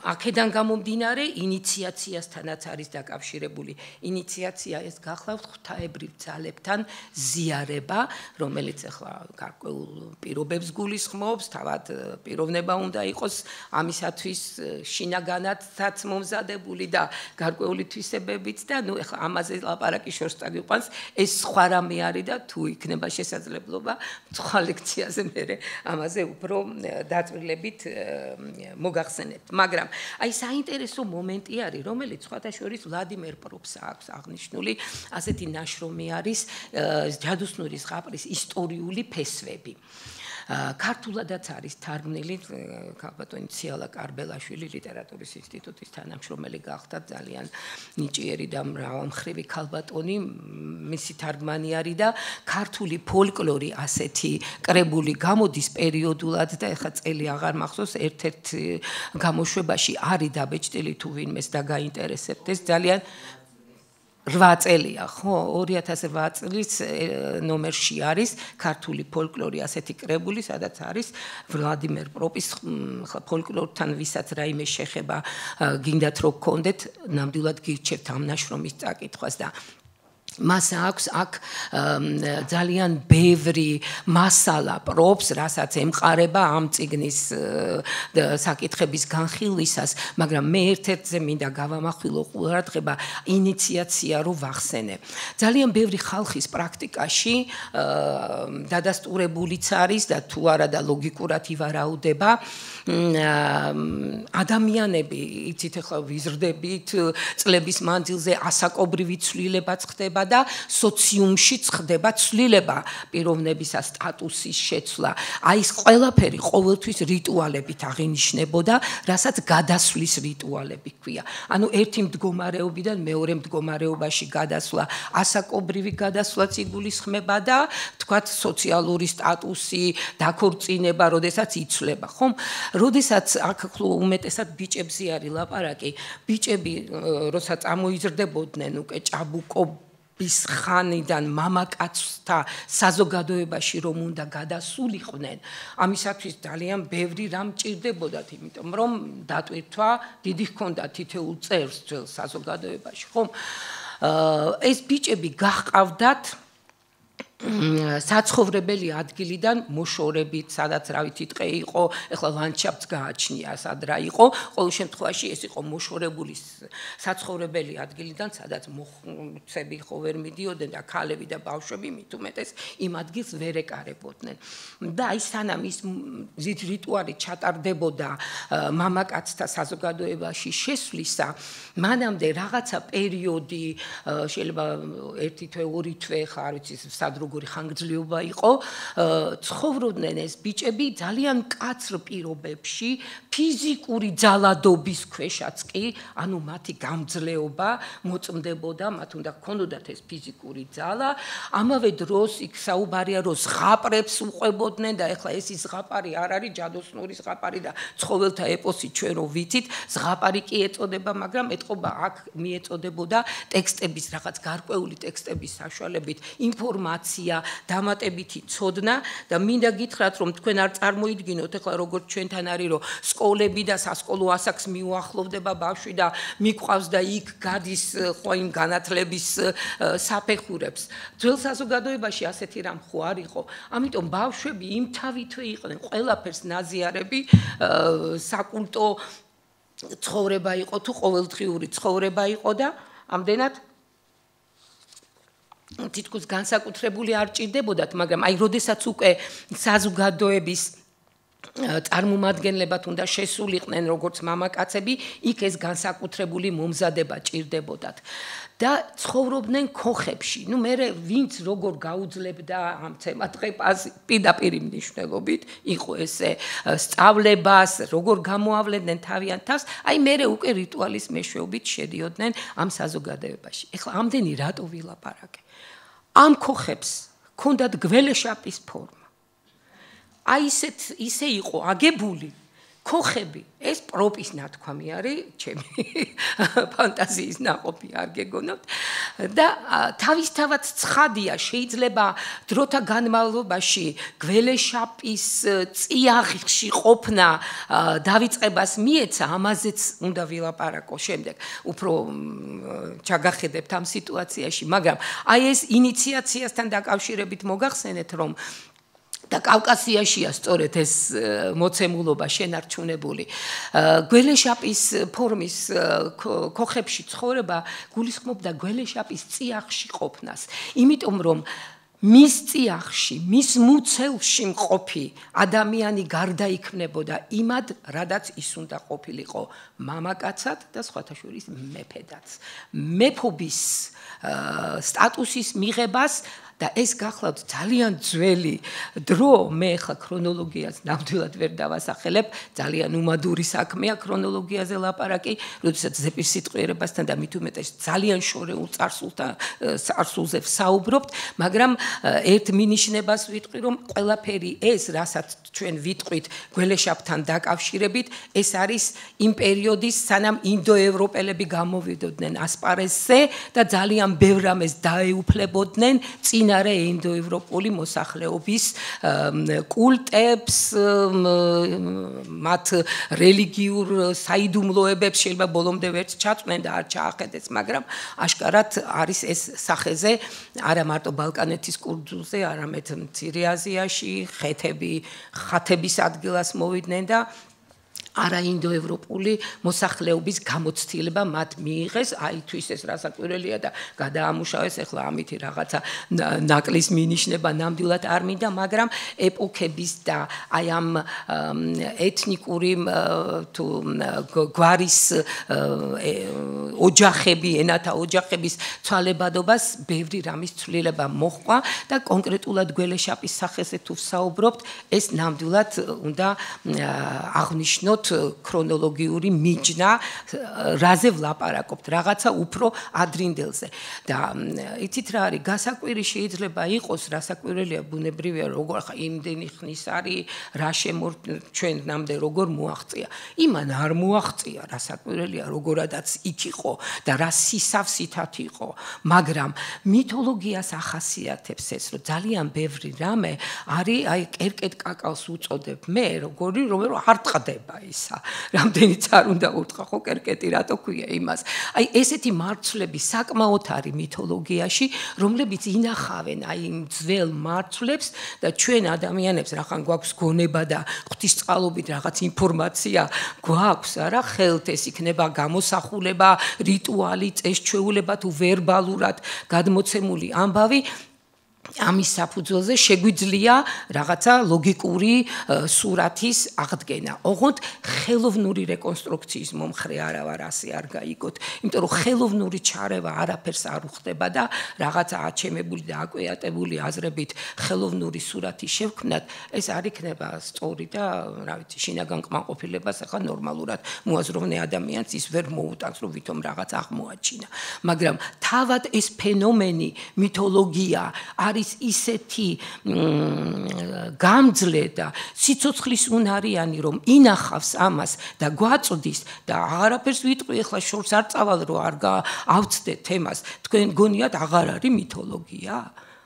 [SPEAKER 2] აქედან გამომდინარე ინიციაციასთანაც არის დაკავშირებული. ინიციაცია ეს გახლავთ ღვთაებრივ ძალებთან ზიარება, რომელიც ახლა გარკვეულ პირობებს გულისხმობს, თავად პიროვნება უნდა იყოს ამისათვის შინაგანადაც მომზადებული და გარკვეული თვისებებიც და ნუ ახლა ამაზე ლაპარაკი შორს წაგვიყვანს, ეს სხვა რამე არის და თუ იქნება შესაძლებლობა სხვა ლექციაზე მე ამაზე უფრო დაწვრილებით მოგახსენებთ. მაგრამ აი საინტერესო მომენტი არის, რომელიც სხვათა შორის ვლადიმერ პროფს აქვს აღნიშნული, ასეთი ნაშრომი არის ჯადოსნური ზღაპრის ისტორიული ფესვები. ქართულადაც არის თარგმნილი ქალბატონი ციალა კარბელაშვილი ლიტერატურის ინსტიტუტის თანამშრომელი გახდა ძალიან ნიჭიერი და მრავალმხრივი ქალბატონი მისი თარგმანი არის და ქართული ფოლკლორი ასეთი კრებული გამოდის პერიოდულად და ეხლა წელი აღარ მახსოვს ერთ-ერთ გამოშვებაში არის დაბეჭდილი თუ ვინმეს დაგაინტერესებდეს ძალიან 8 წელია, ხო, 2008 წლის ნომერში არის ქართული ფოლკლორი ასეთი კრებული, სადაც არის ვლადიმერ პროპის ფოლკლორთან ვისაც რაიმე შეხება გინდათ რომ გქონდეთ, ნამდვილად გირჩევთ ამ ნაშრომის წაკითხვას და მას აქვს აქ ძალიან ბევრი მასალა პრობს, რასაც ემყარება ამ წიგნის საკითხების განხილვისას, მაგრამ მე ერთ-ერთზე მინდა გავამახვილო ყურადღება ინიციაცია რო ვახსენე. ძალიან ბევრი ხალხის პრაქტიკაში დადასტურებულიც არის და თუ არა და ლოგიკურად ივარაუდება ადამიანები, იცით ახლა ვიზრდებით წლების მანძილზე ასაკობრივი ცვლილებაც ხდება და სოციუმშიც ხდება ცვლილება პიროვნებისა სტატუსის შეცვლა. აი ეს ყველაფერი ყოველთვის რიტუალებით აღინიშნებოდა, რასაც გადასვლის რიტუალები ქვია. ანუ ერთი მდგომარეობიდან მეორე მდგომარეობაში გადასვლა, ასაკობრივი გადასვლაც იგულისხმება და თქვათ სოციალური სტატუსი, დაქორწინება, როდესაც იცვლება, ხომ? როდესაც აქ უმეტესად ბიჭებზე არის ლაპარაკი, ბიჭები როცა წამოიზრდებოდნენ უკვე ჭაბუკობის ხანიდან მამაკაცთა საზოგადოებაში რომ უნდა გადასულიყვნენ, ამისათვის ძალიან ბევრი რამ ჭირდებოდათ, იმიტომ რომ დატვირთვა დიდი ჰქონდა თითოეულ წევრს ძველ საზოგადოებაში, ხომ? ეს ბიჭები გაჰყავდათ საცხოვრებელი ადგილიდან მოშორებით, სადაც რა ვიცი ტყე იყო, ეხლა ლანდშაფტს გააჩნია, სად რა იყო, ყოველ შემთხვევაში ეს იყო მოშორებული საცხოვრებელი ადგილიდან, სადაც მოხუცები ხო ვერ მიდიოდნენ და ქალები და ბავშვები მით უმეტეს იმ ადგილს ვერ ეკარებოდნენ. და აი სანამ ის რიტუალი ჩატარდებოდა მამაკაცთა საზოგადოებაში შესვლისა, მანამდე რაღაცა პერიოდი, შეიძლება 1 თვე, 2 თვე, ხა არ ვიცი, სად როგორი ხანგრძლივობა იყო, ცხოვრობდნენ ეს ბიჭები ძალიან მკაცრ პირობებში, ფიზიკური ძალადობის ქვეშაც კი, ანუ მათი გამძლეობა მოწმდებოდა, მათ უნდა ჰქონოდათ ეს ფიზიკური ძალა, ამავე დროს იქ საუბარია, რომ ზღაპრებს უყვებოდნენ და ეხლა ეს ზღაპარი არ არის ჯადოსნური ზღაპარი და ცხოველთა ეპოსი ჩვენ რო ვიცით, ზღაპარი კი ეწოდება, მაგრამ ეთყობა აქ მიეწოდებოდა ტექსტების რაღაც გარკვეული ტექსტების საშუალებით ინფორმაცია, დამატებითი ცოდნა და მინდა გითხრათ, რომ თქვენ არ წარმოიდგინოთ, ეხლა როგორც ჩვენთან არის, რომ სკოლები და სასკოლო ასაკს მიუახლოვდება ბავშვი და მიყვავს და იქ გადის ხო იმ განათლების საფეხურებს. ძველ საზოგადოებაში ასეთი რამ ხო არ იყო. ამიტომ ბავშვები იმ თავითვე იყვნენ, ყველაფერს ნაზიარები, საკულტო ცხოვრება იყო თუ ყოველდღიური ცხოვრება იყო და ამდენად თითქოს განსაკუთრებული არ ჭირდებოდათ, მაგრამ აი როდესაც უკვე საზოგადოების წარმომადგენლებად უნდა შესულიყვნენ როგორც მამაკაცები, იქ ეს განსაკუთრებული მომზადება ჭირდებოდათ. და ცხოვრობდნენ ქოხებში. ნუ მე ვინც როგორ გაუძლებდა ამ თემატყებას პირდაპირ მნიშვნელობით, იყო ესე სწავლებას, როგორ გამოავლენდნენ თავიანთ თავს, აი მე უკვე რიტუალის მეშვეობით შედიოდნენ ამ საზოგადოებაში. ეხლა ამდენი რატო ვილაპარაკე? ამ ქოხებს ჰქონდათ გველეშაპის ფორმა. აი ისე იყო აგებული ქოხები, ეს პროპის ნათქვამი არის, ჩემი ფანტაზიის ნაყოფი არ გეგონოთ და თავისთავად ცხადია, შეიძლება დროთა განმავლობაში გველეშაპის წიაღში ყოფნა დავიწყებას მიეცა, ამაზეც უნდა ვილაპარაკო შემდეგ, უფრო ჩაგახედებთ ამ სიტუაციაში, მაგრამ აი ეს ინიციაციასთან დაკავშირებით მოგახსენეთ, რომ და კავკასიაშია სწორედ ეს მოცემულობა შენარჩუნებული. გველეშაპის ფორმის ქოხებში ცხოვრება გულისხმობდა გველეშაპის წიაღში ყოფნას. იმიტომ რომ მის წიაღში, მის მუცელში მყოფი ადამიანი გარდაიქმნებოდა იმად, რადაც ის უნდა ყოფილიყო მამაკაცად და სხვათა შორის მეფედაც. მეფობის სტატუსის მიღებას და ეს გახლავთ ძალიან ძველი დრო, მე ხა ქრონოლოგიას ნამდვილად ვერ დავასახელებ, ძალიან უმადური საქმეა ქრონოლოგიაზე ლაპარაკი, როდესაც ზეპირსიტყვიერებასთან და მით უმეტეს ძალიან შორეულ წარსულზე ვსაუბრობთ, მაგრამ ერთ მინიშნებას ვიტყვი, რომ ყველაფერი ეს, რასაც ჩვენ ვიტყვით გველეშაპთან დაკავშირებით, ეს არის იმ პერიოდის, სანამ ინდოევროპელები გამოვიდოდნენ ასპარეზზე და ძალიან ბევრ რამეს დაეუფლებოდნენ წინარე ინდოევროპული მოსახლეობის კულტებს, მათ რელიგიურ საიდუმლოებებს შეიძლება ბოლომდე ვერც ჩაწვნენ და არ ჩაახედეს, მაგრამ აშკარად არის ეს სახეზე არა მარტო ბალკანეთის კუნძულზე, არამედ მცირე აზიაში ხათების ადგილას მოვიდნენ და არაინდოევროპული მოსახლეობის გამოცდილება მათ მიიღეს, აი თვის ეს რასაკვირველია და გადაამუშავეს, ახლა ამითი რაღაცა ნაკლის მინიშნება ნამდვილად არ მინდა, მაგრამ ეპოქების და აი ამ ეთნიკური თუ გვარის ოჯახები, ენათა ოჯახების ცვალებადობას ბევრი რამის ცვლილება მოჰყვა და კონკრეტულად გველეშაპის სახეზე თუ ვსაუბრობთ, ეს ნამდვილად უნდა აღნიშნოთ ქრონოლოგიური მიჯნა, რაზე ვლაპარაკობთ, რაღაცა უფრო ადრინდელზე. და იცით რა არის, გასაკვირი შეიძლება იყოს, რასაკვირველია, ბუნებრივია, როგორ ხა იმდენი ხნის არის, რა ჩვენ ნამდვილად როგორ მოაღწია. იმან არ მოაღწია, რასაკვირველია, როგორადაც იქ იყო და რა სისავსითად იყო, მაგრამ მითოლოგიას ახასიათებს ეს, რომ ძალიან ბევრი რამე არის, აი კერკეტ კაკალს უწოდებ მე, რომ არ ტყდება ისა. რამდენიც არ უნდა უთხრა ხო კერკეტი რატო ქვია იმას. აი ესეთი მარცვლები საკმაოდ არის მითოლოგიაში, რომლებიც ინახავენ აი იმ ძველ მარცვლებს და ჩვენ ადამიანებს რახან გვაქვს გონება და ღვთისწყალობით რაღაც ინფორმაცია გვაქვს, არა, ხელთ ეს იქნება გამოსახულება, რიტუალი, წესჩვეულება თუ ვერბალურად გადმოცემული ამბავი ამის საფუძველზე შეგვიძლია რაღაცა ლოგიკური სურათის აღდგენა. ოღონდ ხელოვნური რეკონსტრუქციის მომხრე არა ვარ, ასე არ გაიგოთ, იმიტომ რომ ხელოვნური ჩარევა არაფერს არ უხდება და რაღაცა აჩემებული და აკვეატებული აზრებით ხელოვნური სურათი შევქმნათ, ეს არ იქნება სწორი და რა ვიცი, შინაგან კმაყოფილებას ახლა ნორმალურად მოაზროვნე ადამიანს ის ვერ მოუტანს, რომ ვითომ რაღაც აღმოაჩინა. მაგრამ თავად ეს ფენომენი, მითოლოგია არის ისეთი გამძლე და სიცოცხლის უნარიანი, რომ ინახავს ამას და გვაწვდის და აღარაფერს ვიტყვი, ახლა შორს არ წავალ, რომ არ ავწდეთ თემას, თქვენ გონიათ აღარ არის მითოლოგია?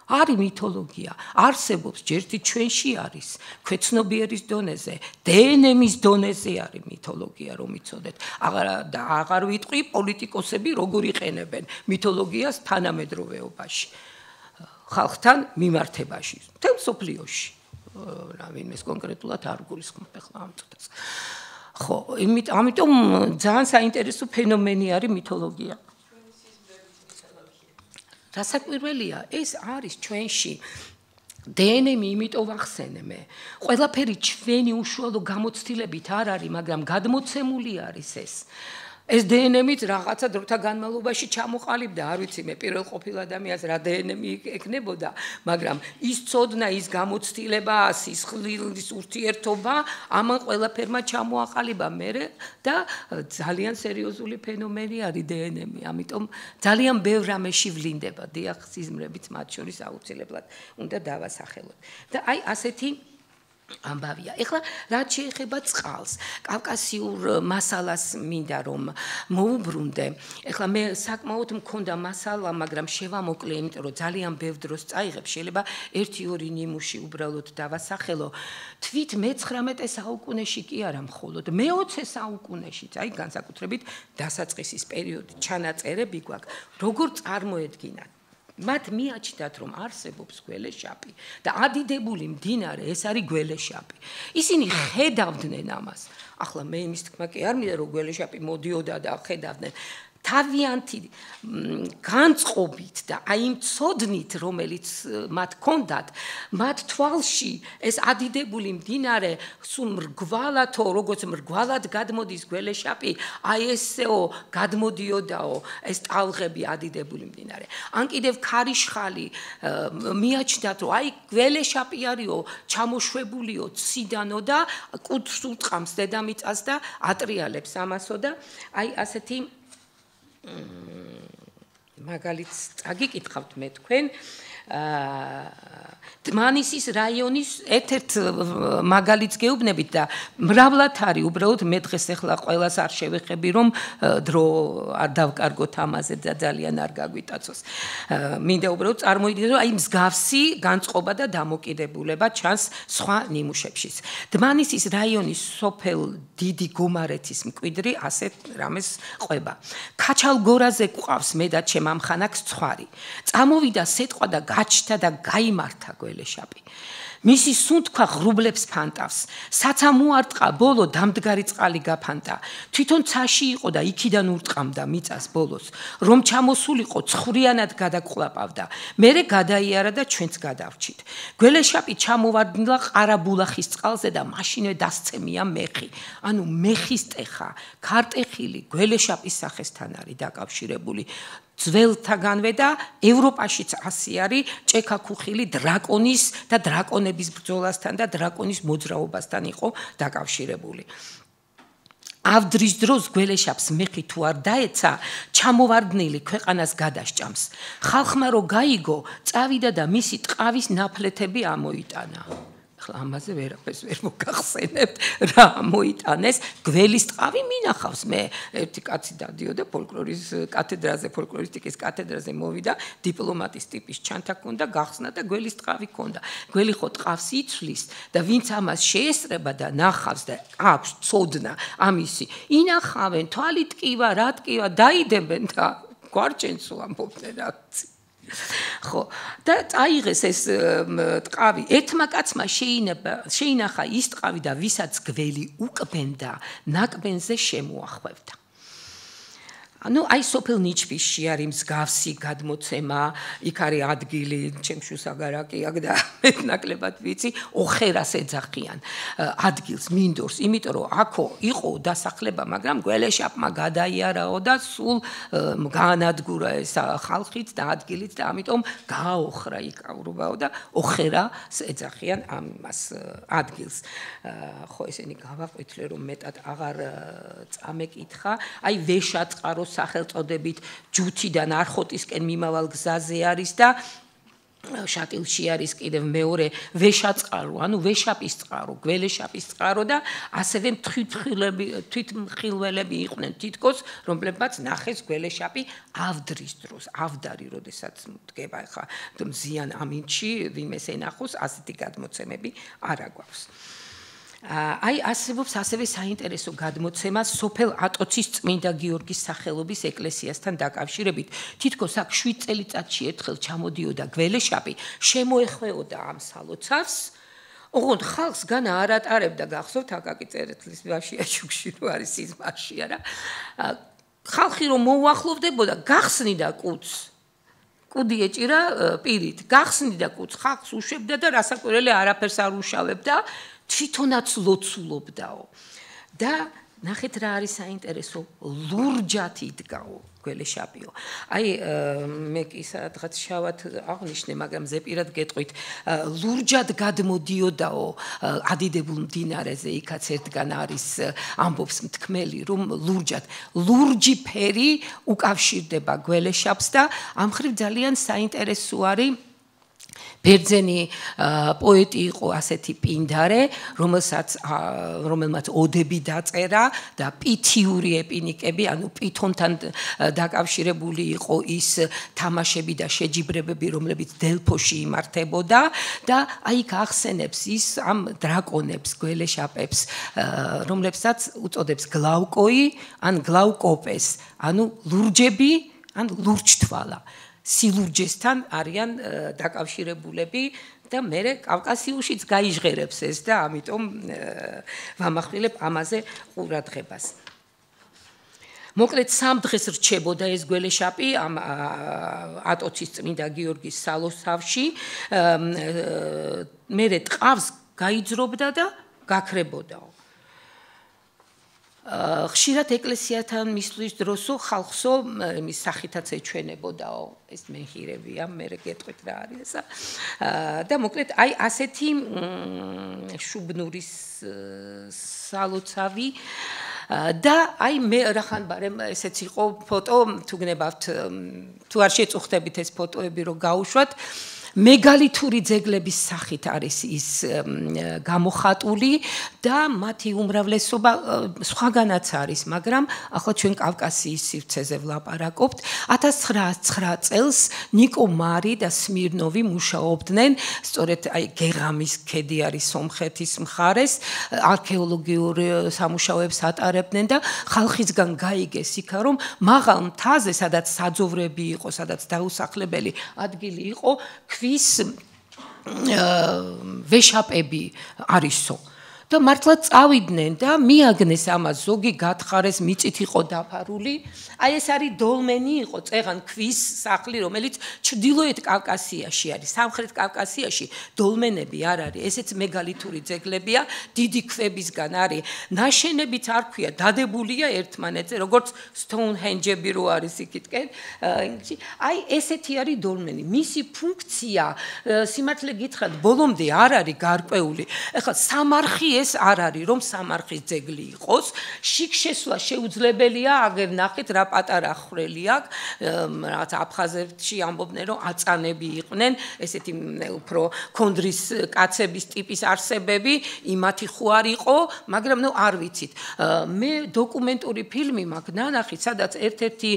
[SPEAKER 2] არის მითოლოგია, არსებობს, ჯერთი ჩვენში არის, ქვეცნობიერის დონეზე, დნმ-ის დონეზე არის მითოლოგია, რომ იცოდეთ. აღარ ვიტყვი პოლიტიკოსები როგორ იყენებენ მითოლოგიას თანამედროვეობაში. ხალხთან მიმართებაში, მთელ სოფლიოში. რა ვინმეს კონკრეტულად არ გულისხმობ ახლა ამ წუთას. ხო, ამიტომ ძალიან საინტერესო ფენომენი არის მითოლოგია. რასაკვირველია, ეს არის ჩვენში დნმ, იმიტომ ვახსენე მე. ყველაფერი ჩვენი უშუალო გამოცდილებით არ არის, მაგრამ გადმოცემული არის ეს. ეს დნმ-იც რაღაცა დროთა განმავლობაში ჩამოყალიბდა, არ ვიცი მე პირველ ყოფილ ადამიანს რა დნმ ეკნებოდა, მაგრამ ის ცოდნა, ის გამოცდილება, სისხლის ურთიერთობა ამან ყველაფერმა ჩამოაყალიბა მერე და ძალიან სერიოზული ფენომენი არის დნმ. ამიტომ ძალიან ბევრ რამეში ვლინდება, დიახ, სიზმრებიც მათ შორის აუცილებლად უნდა დავასახელოთ. და აი ასეთი ამბავია. ეხლა რაც შეეხება წყალს, კავკასიურ მასალას მინდა რომ მოუბრუნდე. ეხლა მე საკმაოდ მქონდა მასალა, მაგრამ შევამოკლე, იმიტომ რომ ძალიან ბევრ დროს წაიღებ, შეიძლება 1-2 ნიმუში უბრალოდ დავასახელო. თვით მე-19 საუკუნეში კი არა მხოლოდ, მე-20 საუკუნეში, აი განსაკუთრებით დასაწყისის პერიოდი, ჩანაწერები გვაქვს, როგორ წარმოედგინათ. მათ მიაჩნდათ, რომ არსებობს გველეშაპი და ადიდებული მდინარე, ეს არის გველეშაპი. ისინი ხედავდნენ ამას. ახლა მე იმის თქმა კი არ მინდა, რომ გველეშაპი მოდიოდა და ხედავდნენ. თავიანთი განწყობით და აი იმ ცოდნით, რომელიც მათ ჰქონდათ, მათ თვალში ეს ადიდებული მდინარე სულ მრგვალათო, როგორც მრგვალად გადმოდის გველეშაპი, აი ესეო გადმოდიოდაო ეს ტალღები ადიდებული მდინარე. ან კიდევ ქარიშხალი მიაჩნდათ, რომ აი გველეშაპი არისო, ჩამოშვებულიო ციდანო და კუდს უტყამს დედამიწას და ატრიალებს ამასო და აი ასეთი მაგალითს წაგიკითხავთ მე თქვენ დმანისის რაიონის ერთ-ერთ მაგალითს გეუბნებით და მრავლად არის უბრალოდ მე დღეს ახლა ყველას არ შევეხები რომ დრო არ დავკარგოთ ამაზე და ძალიან არ გაგვიტაცოს. მინდა უბრალოდ წარმოიდგინოთ რომ აი მსგავსი განწყობა და დამოკიდებულება ჩანს სხვა ნიმუშებშიც. დმანისის რაიონის სოფელ დიდი გომარეთის მკვიდრი ასეთ რამეს ყვება. ქაჩალგორაზე გვყავს მე და ჩემ ამხანაკს ცხვარი. წამოვიდა სეტყვა და გაჩნდა და გაიმართა გველეშაპი. მისი სუნთქვა ღრუბლებს ფანტავს. საცა მოარტყა ბოლო დამდგარი წყალი გაფანტა. თვითონ ცაში იყო და იქიდან ურტყამდა მიწას ბოლოს. რომ ჩამოსულიყო ცხრიანად გადაგყლაპავდა. მერე გადაიარა და ჩვენც გადავრჩით. გველეშაპი ჩამოვარდნილა ყარაბულახის წყალზე და მაშინვე დასცემია მეხი. ანუ მეხის ტეხა, ქარტეხილი გველეშაპის სახესთან არის დაკავშირებული. ძველთაგანვე და ევროპაშიც ასე არის ჭექა-ქუხილი დრაკონის და დრაკონების ბრძოლასთან და დრაკონის მოძრაობასთან იყო დაკავშირებული. ავდრის დროს გველეშაპს მეხი თუ არ დაეცა, ჩამოვარდნილი ქვეყანას გადასჭამს. ხალხმა რო გაიგო, წავიდა და მისი ტყავის ნაფლეთები ამოიტანა. ამაზე ვერაფერს ვერ მოგახსენებთ რა მოიტანეს გველის ტყავი მინახავს მე ერთი კაცი დადიოდა ფოლკლორის კათედრაზე ფოლკლორისტიკის კათედრაზე მოვიდა დიპლომატის ტიპის ჩანთა ქონდა გახსნა და გველის ტყავი ქონდა გველი ხო ტყავს იცვლის და ვინც ამას შეესწრება და ნახავს და აქვს ცოდნა ამისი ინახავენ თვალი ტკივა რა ტკივა დაიდებენ და გვარჩენსო ამბობდნენ რაღაც ხო და წაიღეს ეს ტყავი ერთმა კაცმა შეინახა ის ტყავი და ვისაც გველი უკბენდა ნაკბენზე შემოახვევდა ანუ აი სოფელ ნიჩბისში არის მსგავსი გადმოცემა იქ არის ადგილი ჩემში საგარაკი აქ და ნაკლებად ვიცი ოხერას ეძახიან ადგილს მინდორს იმიტომ რომ აქო იყო დასახლება მაგრამ გველეშაპმა გადაიარაო და სულ გაანადგურა ეს ხალხით და ადგილით და ამიტომ გააოხრა იქაურობაო და ოხერას ეძახიან ამას ადგილს ხო ესენი გავაყვითლე რომ მეტად აღარ წამეკითხა აი ვეშაწყარო სახელწოდებით ჯუთიდან არხოტისკენ მიმავალ გზაზე არის და შატილში არის კიდევ მეორე ვეშაწყარო, ანუ ვეშაპის წყარო, გველეშაპის წყარო და ასევე თვითმხილველები იყვნენ თითქოს, რომლებმაც ნახეს გველეშაპი ავდრის დროს, ავდარი, როდესაც დგება ხა მზიან ამინჩი, ვინმეს ენახოს, ასეთი გადმოცემები არ აგვაქვს. აი არსებობს ასევე საინტერესო გადმოცემა სოფელ ატოცის წმინდა გიორგის სახელობის ეკლესიასთან დაკავშირებით. თითქოს აქ 7 წელიწადში ერთხელ ჩამოდიოდა გველეშაპი, შემოეხვეოდა ამ სალოცავს. ოღონდ ხალხს განა არ ატარებდა გახსოვთ აკაკი წერეთლის ვაშია შუქში რო არის სიზმარში არა. ხალხი რომ მოუახლოვდებოდა, გახსნიდა კუდს. კუდი ეჭირა პირით, გახსნიდა კუდს, ხალხს უშვებდა და რასაკვირველი არაფერს არ უშავებდა. თვითონაც ლოცულობდაო და ნახეთ რა არის საინტერესო ლურჯად იდგაო გველეშაპიო აი მე კი სადღაც შავად აღნიშნე მაგრამ ზეპირად გეტყვით ლურჯად გადმოდიოდაო ადიდებულ მდინარეზე იქაც ერთგან არის ამბობს მთქმელი რომ ლურჯი ფერი უკავშირდება გველეშაპს და ამ ხრივ ძალიან საინტერესო არის ბერძენი პოეტი იყო ასეთი პინდარე, რომელმაც ოდები დაწერა და პითიური ეპინიკები, ანუ პითონთან დაკავშირებული იყო ის თამაშები და შეჯიბრებები, რომლებიც დელფოში იმართებოდა და აი გახსენებს ის ამ დრაკონებს, გველეშაპებს, რომლებსაც უწოდებს გლავკოი ან გლავკოპეს, ანუ ლურჯები ან ლურჯთვალა. სილურჯესთან არიან დაკავშირებულები და მე კავკასიუშიც გაიჟღერებს ეს და ამიტომ ვამახვილებ ამაზე ყურადღებას. მოკლედ 3 დღეს რჩებოდა ეს გველეშაპი ამ ატოცის წმინდა გიორგის სალოსავში მერე ტყავს გაიძრობდა და გაქრებოდაო ხშირად ეკლესიათან მისვლის დროსო ხალხსო იმის სახითაც ეჩვენებოდაო ეს მენჰირებია მე გეტყვით რა არის ესა და მოკლედ აი ასეთი შუბნურის სალოცავი და აი მე რახან ბარემ ესეც იყო ფოტო თუ გნებავთ თუ არ შეწუხდებით ეს ფოტოები რომ გაუშვათ მეგალითური ძეგლების სახით არის ის გამოხატული და მათი უმრავლესობა სხვაგანაც არის, მაგრამ ახლა ჩვენ კავკასიის სივრცეზე ვლაპარაკობთ. 1909 წელს ნიკო მარი და სმირნოვი მუშაობდნენ, სწორედ აი გეღამის ქედი არის სომხეთის მხარეს, არქეოლოგიურ სამუშაოებს ატარებდნენ და ხალხისგან გაიგეს იქა, რომ მაღალ მთაზე, სადაც საძოვრები იყო, სადაც დაუსახლებელი ადგილი იყო, ვეშაპები არისო და მართლა წავიდნენ და მიაგნეს ამას ზოგი გათხარეს მიწით იყო დაფარული აი ეს არის დოლმენი იყო წეღან ქვის სახლი რომელიც ჩრდილოეთ კავკასიაში არის სამხრეთ კავკასიაში დოლმენები არ არის ესეც მეგალითური ძეგლებია დიდი ქვებისგან არის ნაშენებიც არ ქვია დადებულია ერთმანეთზე როგორც სტოუნჰენჯები რო არის იქითკენ აი ესეთი არის დოლმენი მისი ფუნქცია სიმართლე გითხრათ ბოლომდე არ არის გარკვეული ეხლა სამარხი ეს არ არის რომ სამარხის ძეგლი იყოს შიგ შესვლა შეუძლებელია აგერ ნახეთ რა პატარა ხრელი აქვს რაღაც აფხაზეთში ამბობდნენ რომ აწანები იყვნენ ესეთი უფრო კონდრის კაცების ტიპის არსებები იმათი ხო არ იყო მაგრამ ნუ არ ვიცით მე დოკუმენტური ფილმი მაქვს ნანახი სადაც ერთ-ერთი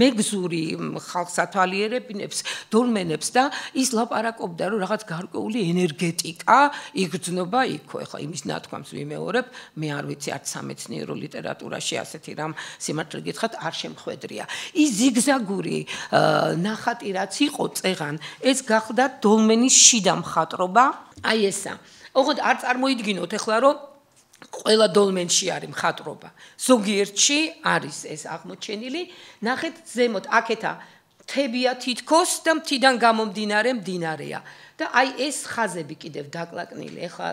[SPEAKER 2] მეგზური ხალხს ათვალიერებინებს დოლმენებს და ის ლაპარაკობდა რომ რაღაც გარკვეული ენერგეტიკა იგრძნობა იქო ეხლა იმის ნათქვამს ვიმეორებ მე არ ვიცი არც სამეცნიერო ლიტერატურაში ასეთი რამ სიმართლე გითხრათ არ შემხვედრია ის ზიგზაგური ნახატი რაც იყო წეღან ეს გახდა დოლმენის შიდა მხატვრობა აი ესა ოღონდ არ წარმოიდგინოთ ეხლა რომ ყველა დოლმენში არის მხატვრობა ზოგიერთში არის ეს აღმოჩენილი ნახეთ ზემოთ აქეთა მთებია თითქოს და მთიდან გამომდინარე მდინარეა და აი ეს ხაზები კიდევ დაკლაკნილი ეხლა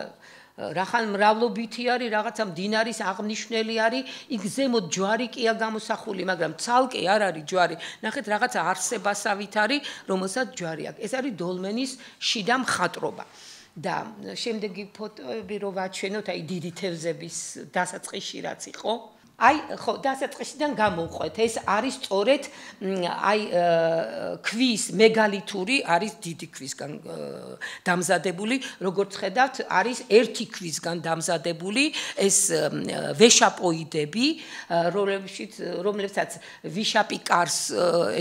[SPEAKER 2] რახან მრავლობითი არის რაღაცა მდინარის აღნიშნელი არის იქ ზემოთ ჯვარი კია გამოსახული მაგრამ ცალკე არ არის ჯვარი ნახეთ რაღაცა არსებასავით არის რომელსაც ჯვარი აქვს ეს არის დოლმენის შიდა მხატვრობა და შემდეგი ფოტოები რო ვაჩვენოთ აი დიდი თევზების დასაწყისში რაც იყო აი ხო დასაწყისიდან გამოვყვეთ ეს არის სწორედ აი ქვის მეგალითური არის დიდი ქვისგან დამზადებული როგორც ხედავთ არის ერთი ქვისგან დამზადებული ეს ვეშაპოიდები რომლებსაც ვიშაპი კარს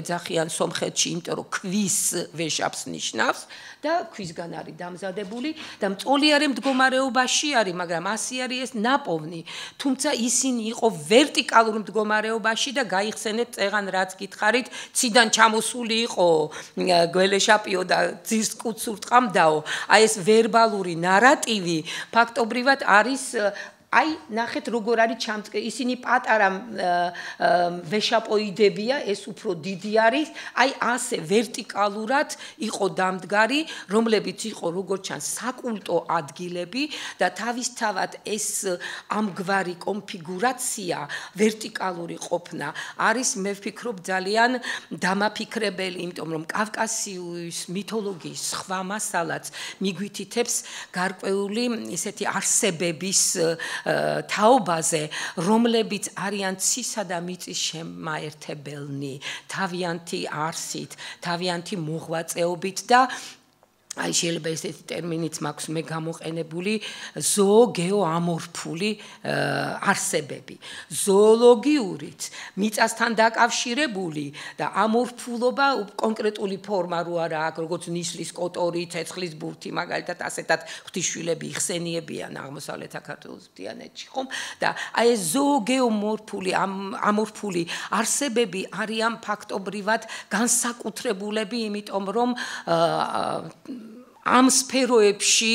[SPEAKER 2] ეძახიან სომხეთში იმიტომ რომ ქვის ვეშაპს ნიშნავს და ქვისგან არის დამზადებული და მწოლიარე მდგომარეობაში არის მაგრამ ასე არის ეს ნაპოვნი თუმცა ისინი იყო ვერტიკალურ მდგომარეობაში და გაიხსენეთ წეღან რაც გითხარით ციდან ჩამოსული იყო გველეშაპიო და ძირს კუც ურტყამდაო აი ეს ვერბალური ნარატივი ფაქტობრივად არის აი ნახეთ როგორ არის ჩამწკრილი ისინი პატარა ვეშაპოიდებია ეს უფრო დიდი არის აი ასე ვერტიკალურად იყო დამდგარი რომლებიც იყო როგორც ჩანს საკულტო ადგილები და თავისთავად ეს ამგვარი კონფიგურაცია ვერტიკალური ყოფნა არის მე ვფიქრობ ძალიან დამაფიქრებელი იმიტომ რომ კავკასიის მითოლოგიის სხვა მასალაც მიგვითითებს გარკვეული ისეთი არსებების თაობაზე რომლებიც არიან ცისა და მიწის შემაერთებელნი თავიანთი არსით თავიანთი მოღვაწეობით და აი შეიძლება ესეთი ტერმინიც მაქვს მე გამოყენებული ზოოგეოამორფული არსებები ზოოლოგიურით მიწასთან დაკავშირებული და ამორფულობა კონკრეტული ფორმა რო არა აქვს როგორც ნისლის კოტორი ცეცხლის ბურთი მაგალითად ასეთად ღვთისმშვილები იხსენიებიან აღმოსავლეთ საქართველოს მთიანეთში ხომ და აი ეს ზოოგეომორფული ამორფული არსებები არიან ფაქტობრივად განსაკუთრებულები იმიტომ რომ ამ სფეროებში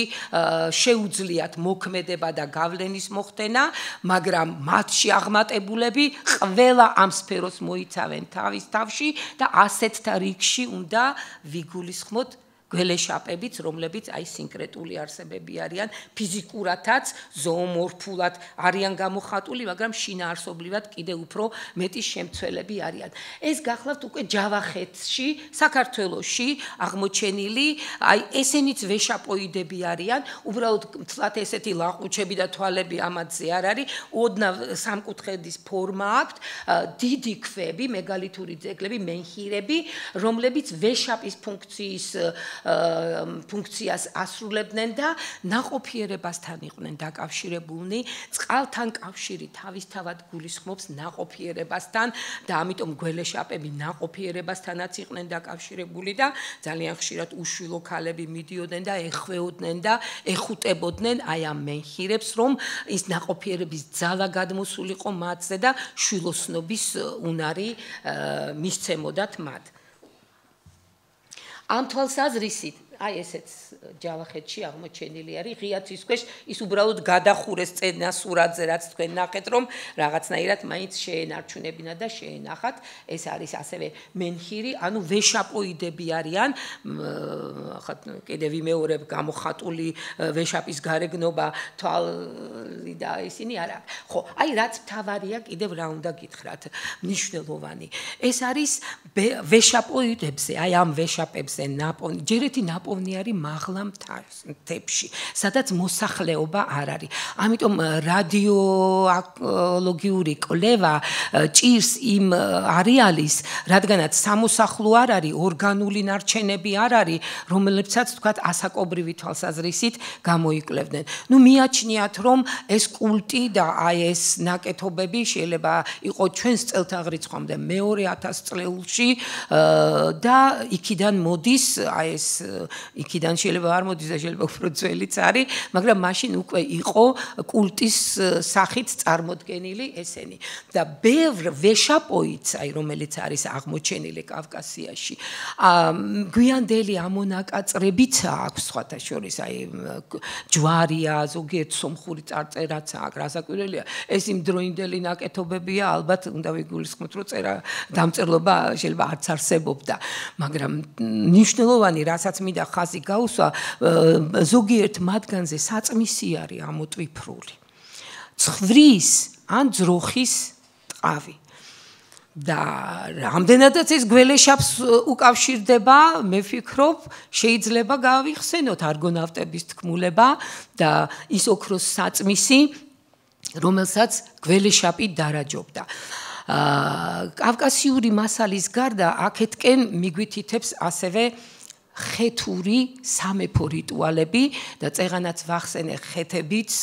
[SPEAKER 2] შეუძლიათ მოქმედება და გავლენის მოხდენა, მაგრამ მათში აღმატებულები ყველა ამ სფეროს მოიცავენ თავის თავში და ასეთთა რიგში უნდა ვიგულისხმოთ გველეშაპებიც, რომლებიც აი სინკრეტული არსებები არიან, ფიზიკურათაც, ზოომორფულად არიან გამოხატული, მაგრამ შინაარსობრივად კიდევ უფრო მეტი შემცველები არიან. ეს გახლავთ უკვე ჯავახეთში, საქართველოში აღმოჩენილი, აი ესენიც ვეშაპოიდები არიან, უბრალოდ თლათ ესეთი ლაყუჩები და თვალები ამათზე არ არის, ოდნავ სამკუთხედის ფორმა აქვთ, დიდი ქვები, მეგალითური ძეგლები, მენჰირები, რომლებიც ვეშაპის ფუნქციას ასრულებდნენ და ნაყოფიერებასთან იყვნენ დაკავშირებულნი. წყალთან კავშირი თავისთავად გულისხმობს ნაყოფიერებასთან და ამიტომ გველეშაპები ნაყოფიერებასთანაც იყვნენ დაკავშირებული და ძალიან ხშირად უშვილო ქალები მიდიოდნენ და ეხვეოდნენ და ეხუტებოდნენ აი ამ მენჰირებს, რომ ის ნაყოფიერების ძალა გადმოსულიყო მათზე და შვილოსნობის უნარი მისცემოდათ მათ. ამ თვალსაზრისით აი ესეც ჯავახეთში აღმოჩენილი არის ღიაცის ქვეშ ის უბრალოდ გადახურეს წენასურაძე რაც თქვენ ნახეთ რომ რაღაცნაირად მაინც შეენარჩუნებინა და შეენახათ ეს არის ასევე მენჰირი ანუ ვეშაპოიდები არიან ახლა კიდევ ვიმეორებ გამოხატული ვეშაპის გარეგნობა თვალი და ისინი არა ხო აი რაც მთავარია კიდევ რა უნდა გითხრათ მნიშვნელოვანი ეს არის ვეშაპოიდებზე აი ამ ვეშაპებზე ნაპოვნი ჯერეთი ნაპოვნი არის მაღლა მთებში, სადაც მოსახლეობა არ არის. ამიტომ რადიოაკოლოგიური კვლევა ჭირს იმ არეალის, რადგანაც სამოსახლო არ არის, ორგანული ნარჩენები არ არის, რომლებსაც თქვათ ასაკობრივი თვალსაზრისით გამოიკვლევდნენ. ნუ მიაჩნიათ, რომ ეს კულტი და აი ეს ნაკეთობები შეიძლება იყოს ჩვენს წელთაღრიცხვამდე მეორე 1000 წლეულში და იქიდან მოდის აი ეს იქიდან შეიძლება არ მოდის და შეიძლება უფრო ძველიც არის, მაგრამ მაშინ უკვე იყო კულტის სახით წარმოდგენილი ესენი. და ბევრ ვეშაპოიდს, აი რომელიც არის აღმოჩენილი კავკასიაში, გვიანდელი ამონაკაწრებიც აქვს სხვათა შორის, აი ჯვარია, ზოგიერთ სომხური წარწერაც აქვს, რასაკვირველია, ეს იმ დროინდელი ნაკეთობებია, ალბათ უნდა ვიგულისხმოთ, რომ დამწერლობა შეიძლება არც არსებობდა, მაგრამ მნიშვნელოვანი რასაც მინდა ხაზი გაუსვა ზოგიერთ მათგანზე საწმისი არის ამოტვიფრული ცხვრის ან ძროხის ტყავი და რამდენადაც ეს გველეშაპს უკავშირდება მე ვფიქრობ შეიძლება გავიხსენოთ არგონავტების თქმულება და ის ოქროს საწმისი რომელსაც გველეშაპი დარაჯობდა კავკასიური მასალის გარდა აქეთკენ მიგვითითებს ასევე ხეთური სამეფო რიტუალები და წეღანაც ვახსენე ხეთებიც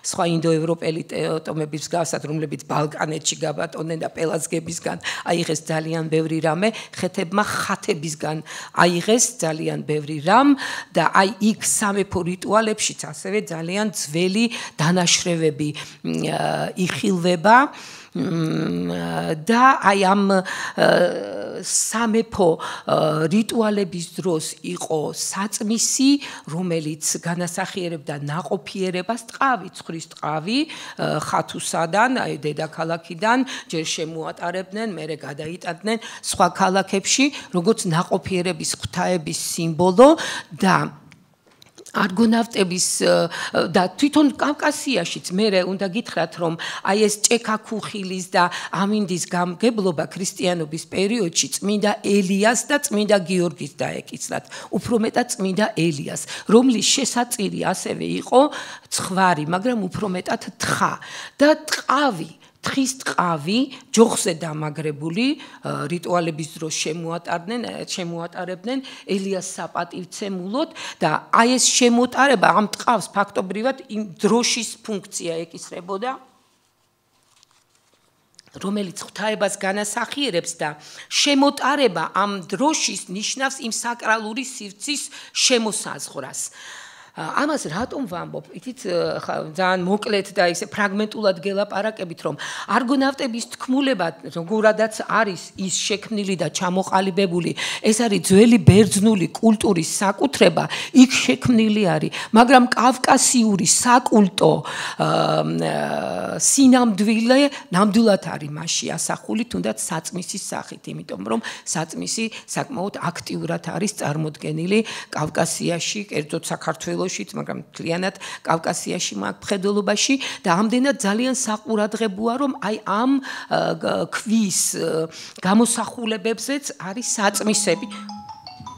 [SPEAKER 2] სხვა ინდოევროპელი ტომების გასად რომლებიც ბალკანეთში გაბატონდნენ და პელაზგებისგან აიღეს ძალიან ბევრი რამე ხეთებმა ხათებისგან აიღეს ძალიან ბევრი რამ და აი იქ სამეფო რიტუალებშიც ასევე ძალიან ძველი დანაშრევები იხილვება და აი ამ სამეფო რიტუალების დროს იყო საწმისი, რომელიც განასახიერებდა ნაყოფიერებას, ტყავი, ცხვრის ტყავი, ხათუსადან, აი დედაქალაქიდან ჯერ შემოატარებდნენ, მერე გადაიტანდნენ სხვა ქალაქებში, როგორც ნაყოფიერების ღვთაების სიმბოლო და არგონავტების და თვითონ კავკასიაშიც მე უნდა გითხრათ რომ აი ეს ჭექაქუხილის და ამინდის გამგებლობა ქრისტიანობის პერიოდში წმინდა ელიას და წმინდა გიორგის დაეკისრათ უფრო მეტად წმინდა ელიას რომლის შესაწირი ასევე იყო ცხვარი მაგრამ უფრო მეტად თხა და ტყავი თხის ტყავი ჯოხზე დამაგრებული რიტუალების დროს შემოატარებდნენ ელიას საპატივცემულოდ და აი ეს შემოტარება ამ ტყავს ფაქტობრივად იმ დროშის ფუნქცია ეკისრებოდა რომელიც ღვთაებას განასახიერებს და შემოტარება ამ დროშის ნიშნავს იმ საკრალური სივრცის შემოსაზღვრას ამას რატომ ვამბობ? ითით ძალიან მოკლედ და ისე ფრაგმენტულად გელაპარაკებით, რომ არგონავტების თქმულება როგორადაც არის ის შექმნილი და ჩამოყალიბებული, ეს არის ძველი ბერძნული კულტურის საკუთრება, იქ შექმნილი არის, მაგრამ კავკასიური საკულტო სინამდვილე ნამდვილად არის მასში ასახული, თუნდაც საწმისის სახით, იმიტომ რომ საწმისი საკმაოდ აქტიურად არის წარმოდგენილი კავკასიაში, კერძოდ საქართველოშიც, მაგრამ მთლიანად კავკასიაში მხედველობაში და ამდენად ძალიან საყურადღებოა, რომ აი ამ ქვის გამოსახულებებზეც არის საწმისები.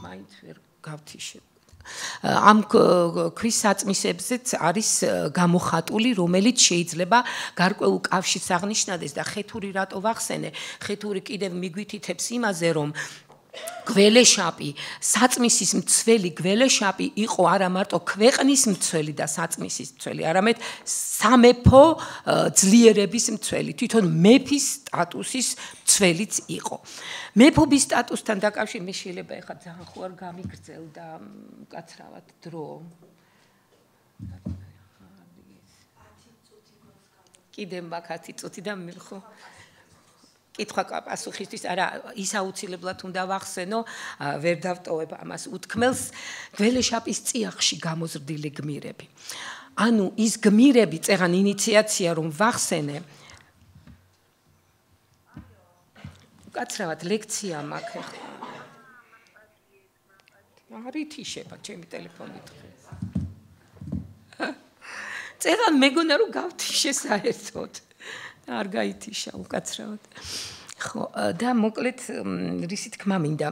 [SPEAKER 2] მაინც ვერ გავთიშე. ამ ქვის საწმისებზეც არის გამოხატული, რომელიც შეიძლება გარკვეულ კავშირს აღნიშნდეს და ხეთური რატო ვახსენე? ხეთური კიდევ მიგვითითებს იმაზე, რომ გველეშაპი, საწმისის მცველი გველეშაპი იყო არა მარტო ქვეყნის მცველი და საწმისის მცველი, არამედ სამეფო ძლიერების მცველი, თვითონ მეფის სტატუსის მცველიც იყო. მეფობის სტატუსთან დაკავშირებით მე შეიძლება ეხლა ძალიან ხო არ გამიგრძელდა მკაცრავად დრო. კიდე მაგ 10 წუთი და მიხო კითხვა პასუხისთვის არა ის აუცილებლად უნდა ვახსენო, ვერ დავტოვებ ამას უთქმელს, გველეშაპის წიაღში გამოზრდილი გმირები. ანუ ის გმირები, წეგან ინიციაცია რომ ვახსენე, უკაცრავად ლექცია მაქვს ახლა. არითიშება ჩემი ტელეფონით. წეგან მეგონა რომ გავთიშე საერთოდ. არ გაითიშა უკაცრავად. ხო, და მოკლედ რისი თქმა მინდა.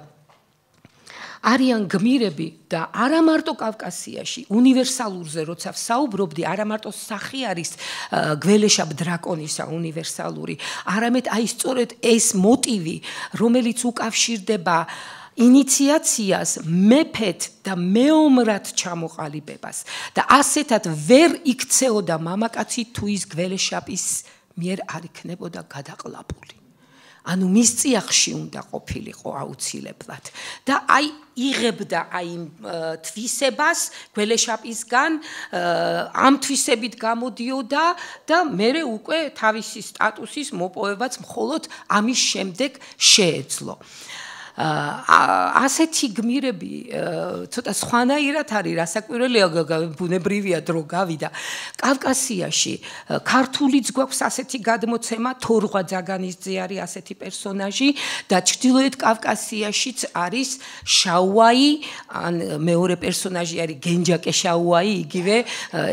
[SPEAKER 2] არიან გმირები და არა მარტო კავკასიაში, უნივერსალურზე როცა ვსაუბრობდი, არა მარტო სახი არის გველეშაპ დრაკონისა უნივერსალური, არამედ აი სწორედ ეს მოტივი, რომელიც უკავშირდება ინიციაციას, მეფეთ და მეომრად ჩამოყალიბებას და ასეთად ვერ იქცეოდა მამაკაცი თუ ის გველეშაპის მიერ არ იქნებოდა გადაყლაპული. ანუ მის წიაღში უნდა ყოფილიყო აუცილებლად. და აი იღებდა აი თვისებას გველეშაპისგან, ამ თვისებით გამოდიოდა და მერე უკვე თავისი სტატუსის მოპოვებაც მხოლოდ ამის შემდეგ შეეძლო. ასეთი გმირები ცოტა სხვანაირად არის, რასაკვირველია, ბუნებრივია დრო გავიდა. კავკასიაში ქართულიც გვაქვს ასეთი გადმოცემა, თორღვა ძაგანისძე არის ასეთი პერსონაჟი და ჩრდილოეთ კავკასიაშიც არის შაუაი, ან მეორე პერსონაჟი არის გენჯაკე შაუაი, იგივე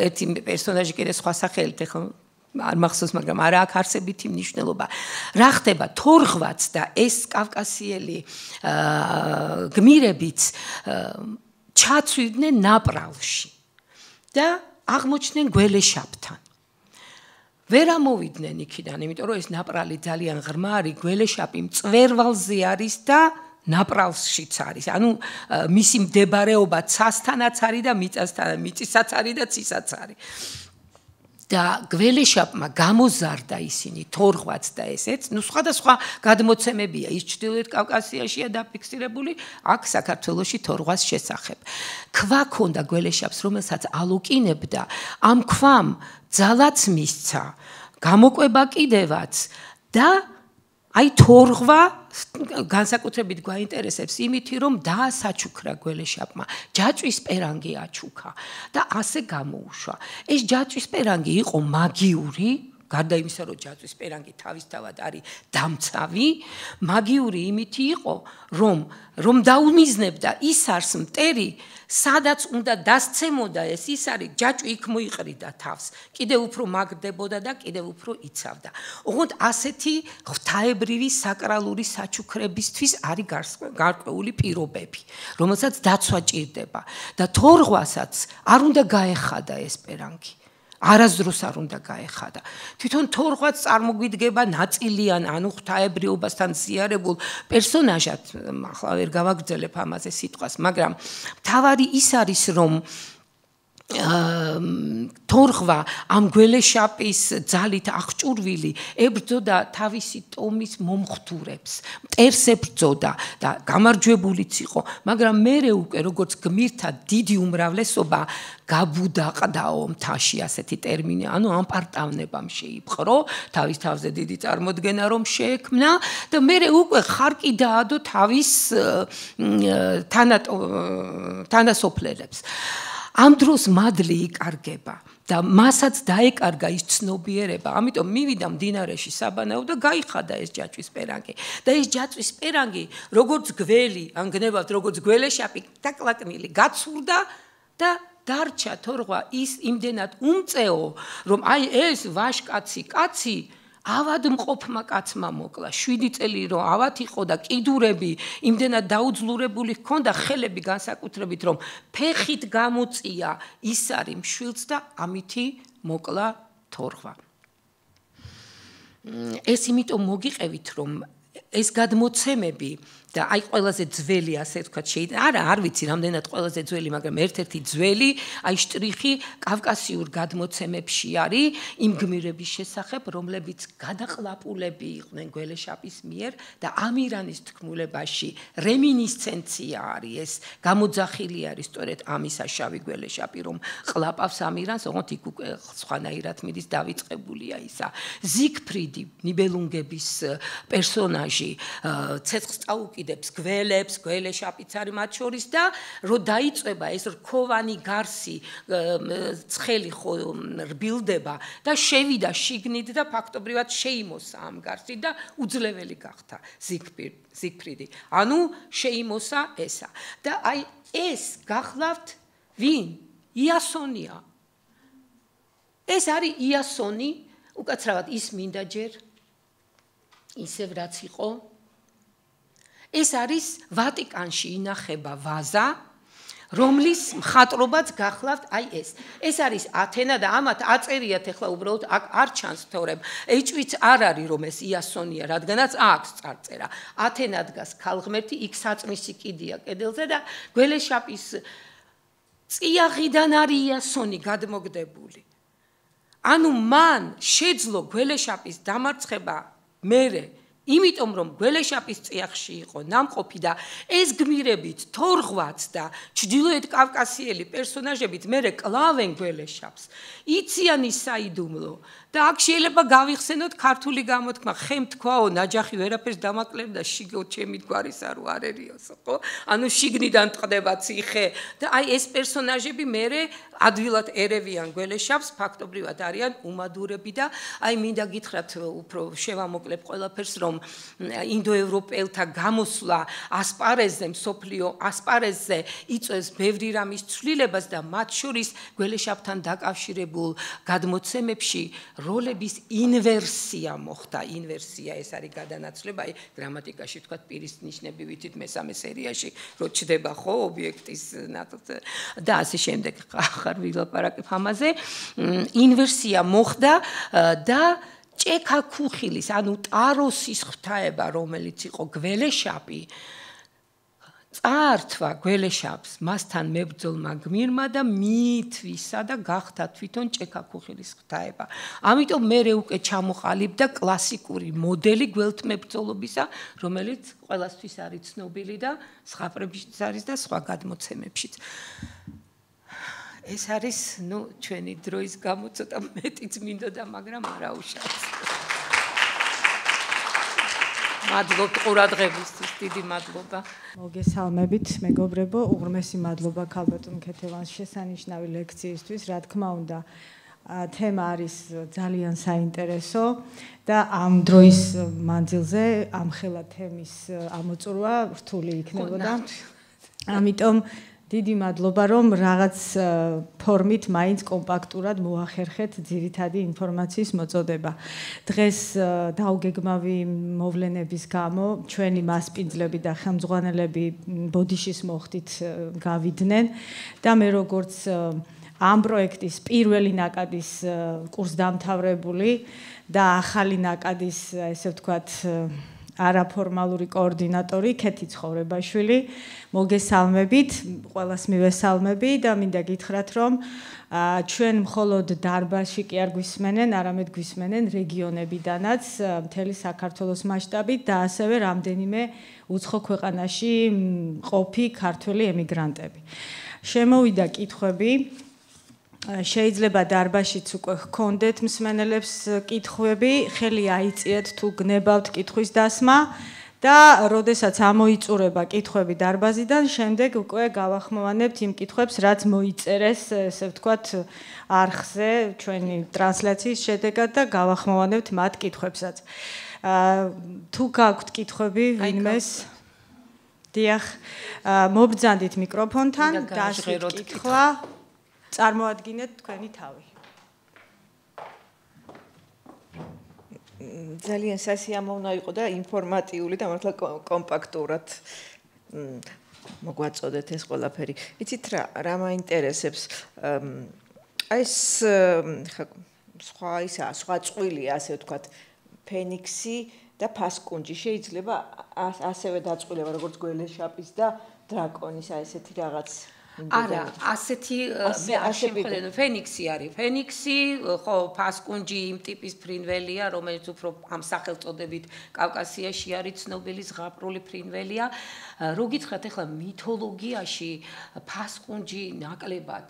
[SPEAKER 2] ერთი პერსონაჟი კიდე სხვა სახელით ეხლა არ მახსოვს, მაგრამ არა აქვს არსებითი მნიშვნელობა. რა ხდება თორღვაც და ეს კავკასიელი გმირებიც ჩაცვიდნენ ნაპრალში და აღმოჩნდნენ გველეშაპთან. ვერ ამოვიდნენ იქიდან, იმიტომ რომ ეს ნაპრალი ძალიან ღრმა არის, გველეშაპი მწვერვალზე არის და ნაპრალშიც არის. ანუ მისი მდებარეობა ცასთანაც არის და მიწისაც არის და ცისაც არის. და გველეშაპმა გამოზარდა ისინი თორღვაც და ესეც, ნუ სხვადასხვა გადმოცემებია, ის ჩრდილოეთ კავკასიაშია დაფიქსირებული, აქ საქართველოში თორღვას შესახებ. ქვა ქონდა გველეშაპს, რომელსაც ალოკინებდა, ამ ქვამ ძალაც მისცა, გამოკვება კიდევაც და აი თორღვა განსაკუთრებით გვაინტერესებს იმითი, რომ დაასაჩუქრა გველეშაპმა, ჯაჭვის პერანგი აჩუქა და ასე გამოუშვა. ეს ჯაჭვის პერანგი იყო მაგიური, გარდა იმისა, რომ ჯაჭვის პერანგი თავისთავად არის დამცავი, მაგიური იმითი იყო, რომ დაუმიზნებდა ის არს მტერი, სადაც უნდა დასცემოდა ეს ის არის, ჯაჭვი იქ მოიყრიდა თავს, კიდევ უფრო მაგდებოდა და კიდევ უფრო იცავდა. ოღონდ ასეთი ღვთაებრივი საკრალური საჩუქრებისთვის არის გარკვეული პირობები, რომელსაც დაცვა ჭირდება და თორღვასაც არ უნდა გაეხადა ეს პერანგი. არასდროს არ უნდა გაეხადა. თვითონ თორღვაც წარმოგვიდგება ნაწილიან, ანუ ღვთაებრიობასთან ზიარებულ პერსონაჟად, ახლა ვერ გავაგრძელებ ამაზე სიტყვას, მაგრამ მთავარი ის არის, რომ თორღვა ამ გველეშაპის ძალით აღჭურვილი ებრძოდა თავისი ტომის მომხდურებს, მტერს ებრძოდა და გამარჯვებულიც იყო, მაგრამ მერე უკვე როგორც გმირთა დიდი უმრავლესობა გაბუდაყდაო მთაში ასეთი ტერმინი, ანუ ამ პარტავნებამ შეიპყრო, თავის თავზე დიდი წარმოდგენა რომ შეექმნა და მერე უკვე ხარკი დაადო თავის თანასოფლელებს. ამ დროს მადლი იკარგება და მასაც დაეკარგა ის ცნობიერება, ამიტომ მივიდა მდინარეში საბანაო და გაიხადა ეს ჯაჭვის პერანგი. და ეს ჯაჭვის პერანგი, როგორც გველი, ან გნებავთ, როგორც გველეშაპი დაკლაკნილი, გაცურდა და დარჩა თორღვა ის იმდენად უმწეო, რომ აი ეს ვაშკაცი კაცი ავადმყოფმა კაცმა მოკლა. 7 წელი რომ ავად იყო და კიდურები იმდენად დაუძლურებული ჰქონდა, ხელები განსაკუთრებით რომ ფეხით გამოწია ისარი მშვილს და ამითი მოკლა თორღვა. ეს იმიტომ მოგიყევით რომ ეს გადმოცემები და აი ყველაზე ძველი ასე ვთქვათ შეიძლება არ ვიცი რამდენად ყველაზე ძველი, მაგრამ ერთ-ერთი ძველი აი შტრიხი კავკასიურ გადმოცემებში არის იმ გმირების შესახებ, რომლებიც გადაყლაპულები იყვნენ გველეშაპის მიერ და ამირანის თქმულებაში რემინისცენცია არის ეს, გამოძახილი არის სწორედ ამისა შავი გველეშაპი, რომ ყლაპავს ამირანს, ოღონდ იქ უკვე სხვანაირად მიდის დავიწყებულია ისა. ზიგფრიდი, ნიბელუნგების პერსონაჟი, ცეცხლს წაუკიდებს გველებს, გველეშაპიც არის მათ შორის და რო დაიწება ეს რქოვანი გარსი, ცხელი ხო რბილდება და შევიდა შიგნით და ფაქტობრივად შეიმოსა ამ გარსით და უძლეველი გახდა ზიგფრიდი. ანუ შეიმოსა ესა. და აი ეს გახლავთ ვინ? იასონია. ეს არის იასონი, უკაცრავად ის მინდა ჯერ ისევ რაც იყო. ეს არის ვატიკანში ინახება ვაზა, რომლის მხატვრობაც გახლავთ აი ეს. ეს არის ათენა და ამათ აწერიათ ახლა უბრალოდ აქ არ ჩანს თორემ. ეჭვიც არ არის რომ ეს იასონია, რადგანაც აქვს წარწერა. ათენა დგას ქალღმერთი, იქ საწმისი კიდია კედელზე და გველეშაპის წიაღიდან არის იასონი გადმოგდებული. ანუ მან შეძლო გველეშაპის დამარცხება მერე, იმიტომ რომ გველეშაპის წიაღში იყო ნამყოფი და ეს გმირებით თორღვაც და ჩრდილოეთ კავკასიელი პერსონაჟებით მერე კლავენ გველეშაპს. იციან ის საიდუმლო და აქ შეიძლება გავიხსენოთ ქართული გამოთქმა, ხემ თქვაო, ნაჯახი ვერაფერს დამაკლებდა, შიგო ჩემი გვარის არო არ ერიოსო, ხო? ანუ შიგნიდან ტყდება ციხე და აი ეს პერსონაჟები მერე ადვილად ერევიან გველეშაპს, ფაქტობრივად არიან უმადურები და აი მინდა გითხრათ უფრო შევამოკლებ ყველაფერს, რომ ინდოევროპელთა გამოსვლა ასპარეზზე, მსოფლიო ასპარეზზე იწვევს ბევრი რამის ცვლილებას და მათ შორის გველეშაპთან დაკავშირებულ გადმოცემებში როლების ინვერსია მოხდა. ინვერსია ეს არის გადანაცვლება, აი გრამატიკაში ვთქვათ პირის ნიშნები ვიცით მესამე სერიაში რო ჩდება ხო ობიექტის და ასე შემდეგ ახარ ვილაპარაკებ ამაზე. ინვერსია მოხდა და ჭექა ქუხილის, ანუ ტაროსის ღვთაება, რომელიც იყო გველეშაპი, წაართვა გველეშაპს მასთან მებრძოლმა გმირმა და მიითვისა და გახდა თვითონ ჭექა ქუხილის ღვთაება. ამიტომ მერე უკვე ჩამოყალიბდა კლასიკური მოდელი გველთმებრძოლობისა, რომელიც ყველასთვის არის ცნობილი და ზღაპრებშიც არის და სხვა გადმოცემებშიც. ეს არის, ჩვენი დროის გამო ცოტა მეტიც მინდოდა, მაგრამ არა უშავს. მადლობთ ყურადღებისთვის, დიდი მადლობა.
[SPEAKER 3] მოგესალმებით, მეგობრებო, უღრმესი მადლობა ქალბატონ ქეთევანს შესანიშნავი ლექციისთვის. რა თქმა უნდა, თემა არის ძალიან საინტერესო და ამ დროის მანძილზე ამხელა თემის ამოწურვა რთული იქნებოდა. ამიტომ დიდი მადლობა, რომ რაღაც ფორმით მაინც კომპაქტურად მოახერხეთ ძირითადი ინფორმაციის მოწოდება. დღეს დაუგეგმავი მოვლენების გამო ჩვენი მასპინძლები და ხელმძღვანელები ბოდიშის მოხდით გავიდნენ და მე როგორც ამ პროექტის პირველი ნაკადის კურსდამთავრებული და ახალი ნაკადის, ესე ვთქვათ, არაფორმალური კოორდინატორი ქეთი ცხოვრებაშვილი. მოგესალმებით, ყველას მივესალმები და მინდა გითხრათ, რომ ჩვენ მხოლოდ დარბაზში კი არ გვისმენენ, არამედ გვისმენენ რეგიონებიდანაც, მთელი საქართველოს მასშტაბით და ასევე რამდენიმე უცხო ქვეყანაში მყოფი ქართველი ემიგრანტები. შემოვიდა კითხვები. შეიძლება დარბაზშიც უკვე ჰქონდეთ მსმენელებს კითხვები, ხელი აიწიეთ თუ გნებავთ კითხვის დასმა და როდესაც ამოიწურება კითხვები დარბაზიდან, შემდეგ უკვე გავახმოვანებთ იმ კითხვებს, რაც მოიწერეს, ესე ვთქვათ, არხზე ჩვენი ტრანსლაციის შედეგად და გავახმოვანებთ მათ კითხვებსაც. თუ გაქვთ კითხვები ვინმეს? დიახ, მობრძანდით მიკროფონთან, დასვით კითხვა. წარმოადგინეთ თქვენი თავი.
[SPEAKER 4] ძალიან სასიამოვნო იყო და ინფორმატიული და მართლა კომპაქტურად მოგვაწოდეთ ეს ყველაფერი. იცით რა მაინტერესებს? ეს სხვა წყვილია, ასე ვთქვათ, ფენიქსი და ფასკუნჯი შეიძლება ასევე დაწყვილება, როგორც გველეშაპის და დრაკონის ესეთი რაღაც.
[SPEAKER 2] არა, ასეთი შემთხვევაში ფენიქსი არის. ფენიქსი, ხო, ფასკუნჯი იმ ტიპის ფრინველია, რომელიც უფრო ამ სახელწოდებით კავკასიაში არის ცნობილი ზღაპრული ფრინველია. რო გითხრათ, ახლა მითოლოგიაში ფასკუნჯი ნაკლებად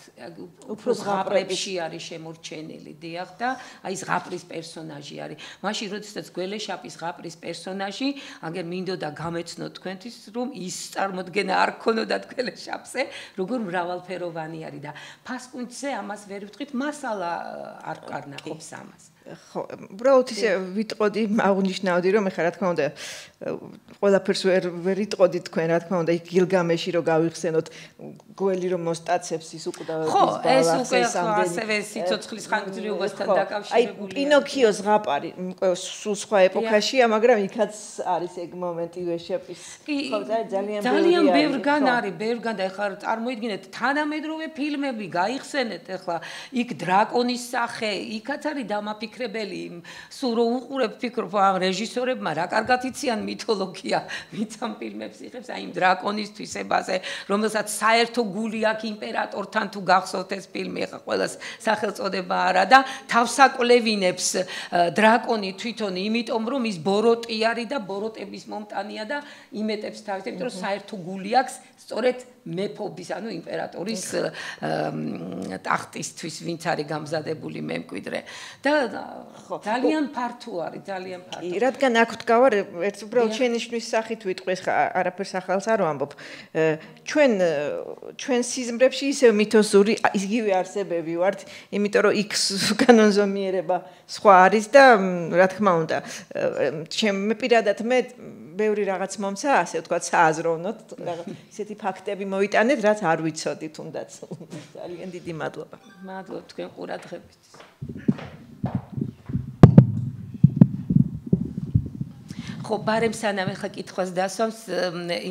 [SPEAKER 2] უფრო ზღაპრებში არის შემორჩენილი, დიახ, და აი ზღაპრის პერსონაჟი არის. მაშინ, როდესაც გველეშაპის ზღაპრის პერსონაჟი, აგერ მინდოდა გამეცნოთ თქვენთვის, რომ ის წარმოდგენა არ ქონოდათ გველეშაპზე, როგორ მრავალფეროვანი არის და ფასკუნჯზე ამას ვერ ვიტყვით, მასალა არ კარნახობს ამას.
[SPEAKER 4] ხო, უბრალოდ ისე ვიტყოდი, აღნიშნავდი, რომ ეხლა რა თქმა უნდა ყველაფერს ვერ იტყოდი თქვენ, რა თქმა უნდა, იქ გილგამეში რო გავიხსენოთ, გველი რომ მოსტაცებს ის უკვდავების
[SPEAKER 2] ბალახს. ხო, ეს უკვე ასევე სიცოცხლის ხანგრძლივობასთან დაკავშირებული.
[SPEAKER 4] აი, პინოქიოს ზღაპარი, სულ სხვა ეპოქაშია, მაგრამ იქაც არის ეგ მომენტი ვეშაპის. ხო,
[SPEAKER 2] ძალიან ბევრგან არის, ბევრგან და ეხლა წარმოიდგინეთ, თანამედროვე ფილმები გაიხსენეთ, ეხლა იქ დრაკონის სახე, იქაც არის დამაფიქრებელი, სულ რო უყურებ, ფიქრობ, ამ რეჟისორებმა რა კარგად იციან მითოლოგია, ვინც ამ ფილმებს იღებს, აი იმ დრაკონის თვისებაზე, რომელსაც საერთო გული აქვს იმპერატორთან, თუ გახსოვთ ეს ფილმი, ეხლა ყველას სახელწოდება არა და თავს აკვლევინებს დრაკონი თვითონ, იმიტომ რომ ის ბოროტი არის და ბოროტების მომტანია და იმეტებს თავს, იმიტომ რომ საერთო გული აქვს სწორედ მეფობის, ანუ იმპერატორის ტახტისთვის, ვინც არის გამზადებული მემკვიდრე. და ძალიან ფართო არის, ძალიან ფართო.
[SPEAKER 4] რადგან აქ ვდგავარ, ერთ უბრალოდ შენიშვნის სახით ვიტყვი, ხა არაფერს ახალს არ ვამბობ. ჩვენ სიზმრებში ისევ მითოზური იგივე არსებები ვართ, იმიტომ რომ იქ კანონზომიერება სხვა არის და რა თქმა უნდა, მე პირადად ბევრი რაღაც მომცა, ასე ვთქვათ, სააზროვნოთ, ისეთი ფაქტები მოიტანეთ, რაც არ ვიცოდი თუნდაც. ძალიან დიდი მადლობა.
[SPEAKER 2] მადლობ თქვენ ყურადღებისთვის. ხო, ბარემ სანამ ახლა კითხვას დასვამს,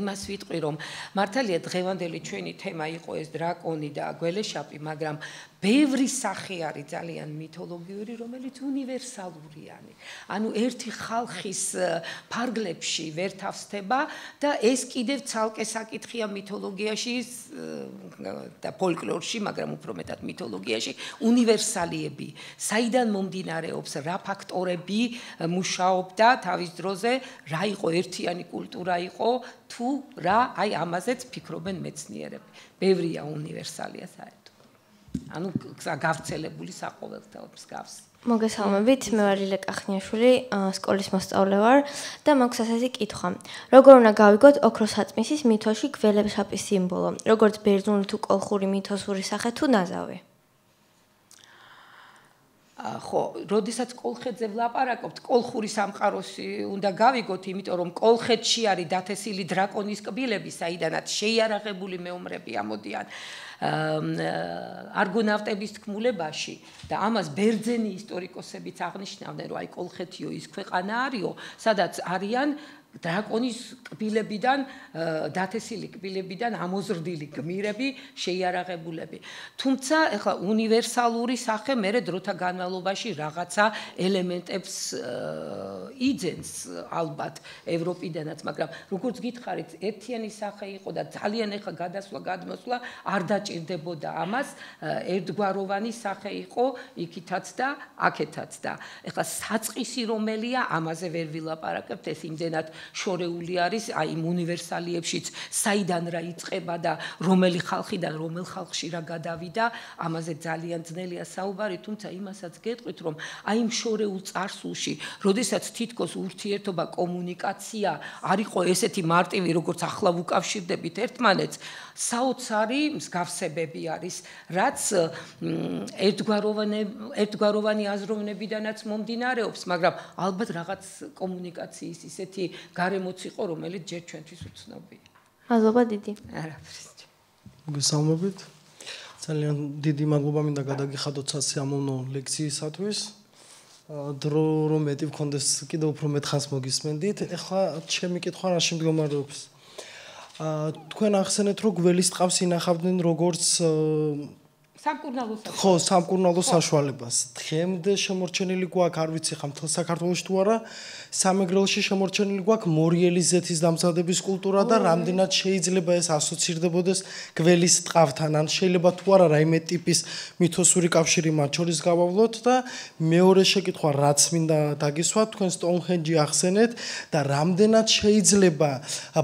[SPEAKER 2] იმას ვიტყვი, რომ მართალია დღევანდელი ჩვენი თემა იყო ეს დრაკონი და გველეშაპი, მაგრამ ბევრი სახე არის ძალიან მითოლოგიური, რომელიც უნივერსალურიანი. ანუ ერთი ხალხის ფარგლებში ვერ თავსდება და ეს კიდევ ცალკე საკითხია მითოლოგიაში და ფოლკლორში, მაგრამ უფრო მეტად მითოლოგიაში, უნივერსალიები. საიდან მომდინარეობს, რა ფაქტორები მუშაობდა თავის დროზე, რა იყო ერთიანი კულტურა იყო, თუ რა, აი ამაზეც ფიქრობენ მეცნიერები. ბევრია უნივერსალია საერთოდ. ანუ გავრცელებული საყოველთაოდ მსგავს.
[SPEAKER 5] მოგესალმებით, მე ვარ ილე კახნიაშვილი, სკოლის მოსწავლე ვარ და მაქვს ასეთი კითხვა. როგორ უნდა გავიგოთ ოქროსაწმისის მითოში გველეშაპის სიმბოლო, როგორც ბერძნული თუ კოლხური მითოსური სახე თუ ნაზავი?
[SPEAKER 2] ხო, როდესაც კოლხეთზე ვლაპარაკობთ, კოლხური სამყაროსი უნდა გავიგოთ, იმიტომ რომ კოლხეთში არის დათესილი დრაკონის კბილები, საიდანაც შეიარაღებული მეომრები ამოდიან. არგონავტების თქმულებაში და ამას ბერძენი ისტორიკოსებიც აღნიშნავდნენ, რომ აი კოლხეთიო ის ქვეყანა არისო, სადაც არიან დრაკონის კბილებიდან დათესილი კბილებიდან ამოზრდილი გმირები, შეიარაღებულები. თუმცა ეხლა უნივერსალური სახე მერე დროთა განმავლობაში რაღაცა ელემენტებს იძენს ალბათ ევროპიდანაც, მაგრამ როგორც გითხარით, ერთიანი სახე იყო და ძალიან ეხლა გადასვლა გადმოსვლა არ დაჭირდებოდა ამას, ერთგვაროვანი სახე იყო იქითაც და აქეთაც და ეხლა საწყისი რომელია, ამაზე ვერ ვილაპარაკებთ, ეს იმდენად შორეული არის აი იმ უნივერსალიებშიც საიდან რა იწყება და რომელი ხალხიდან რომელ ხალხში რა გადავიდა ამაზე ძალიან ძნელია საუბარი თუმცა იმასაც გეტყვით რომ აი იმ შორეულ წარსულში როდესაც თითქოს ურთიერთობა კომუნიკაცია არ იყო ესეთი მარტივი როგორც ახლა ვუკავშირდებით ერთმანეთს საოცარი მსგავსებები არის რაც ერთგვაროვანი აზროვნებიდანაც მომდინარეობს მაგრამ ალბათ რაღაც კომუნიკაციის ისეთი გარემოც იყო, რომელიც ჯერ ჩვენთვის უცნობია.
[SPEAKER 5] მადლობა დიდი.
[SPEAKER 2] არაფრის.
[SPEAKER 6] მოგესალმებით. ძალიან დიდი მადლობა მინდა გადაგიხადოთ სასიამოვნო ლექციისათვის. დრო რომ მეტი ვქონდეს, კიდევ უფრო მეტ ხანს მოგისმენდით. ეხლა ჩემი კითხვა რაში მდგომარეობს? თქვენ ახსენეთ, რომ გველის ტყავს ინახავდნენ როგორც სამკურნალო საშუალებას. დღემდე შემორჩენილი გვაქვს, არ ვიცი ხა მთელ საქართველოში თუ არა, სამეგრელოში შემორჩენილი გვაქვს მორიელის ზეთის დამზადების კულტურა და რამდენად შეიძლება ეს ასოცირდებოდეს გველის ტყავთან, ან შეიძლება თუ არა რაიმე ტიპის მითოსური კავშირი მათ შორის გავავლოთ და მეორე შეკითხვა რაც მინდა დაგისვათ, თქვენ სტოუნჰენჯი ახსენეთ და რამდენად შეიძლება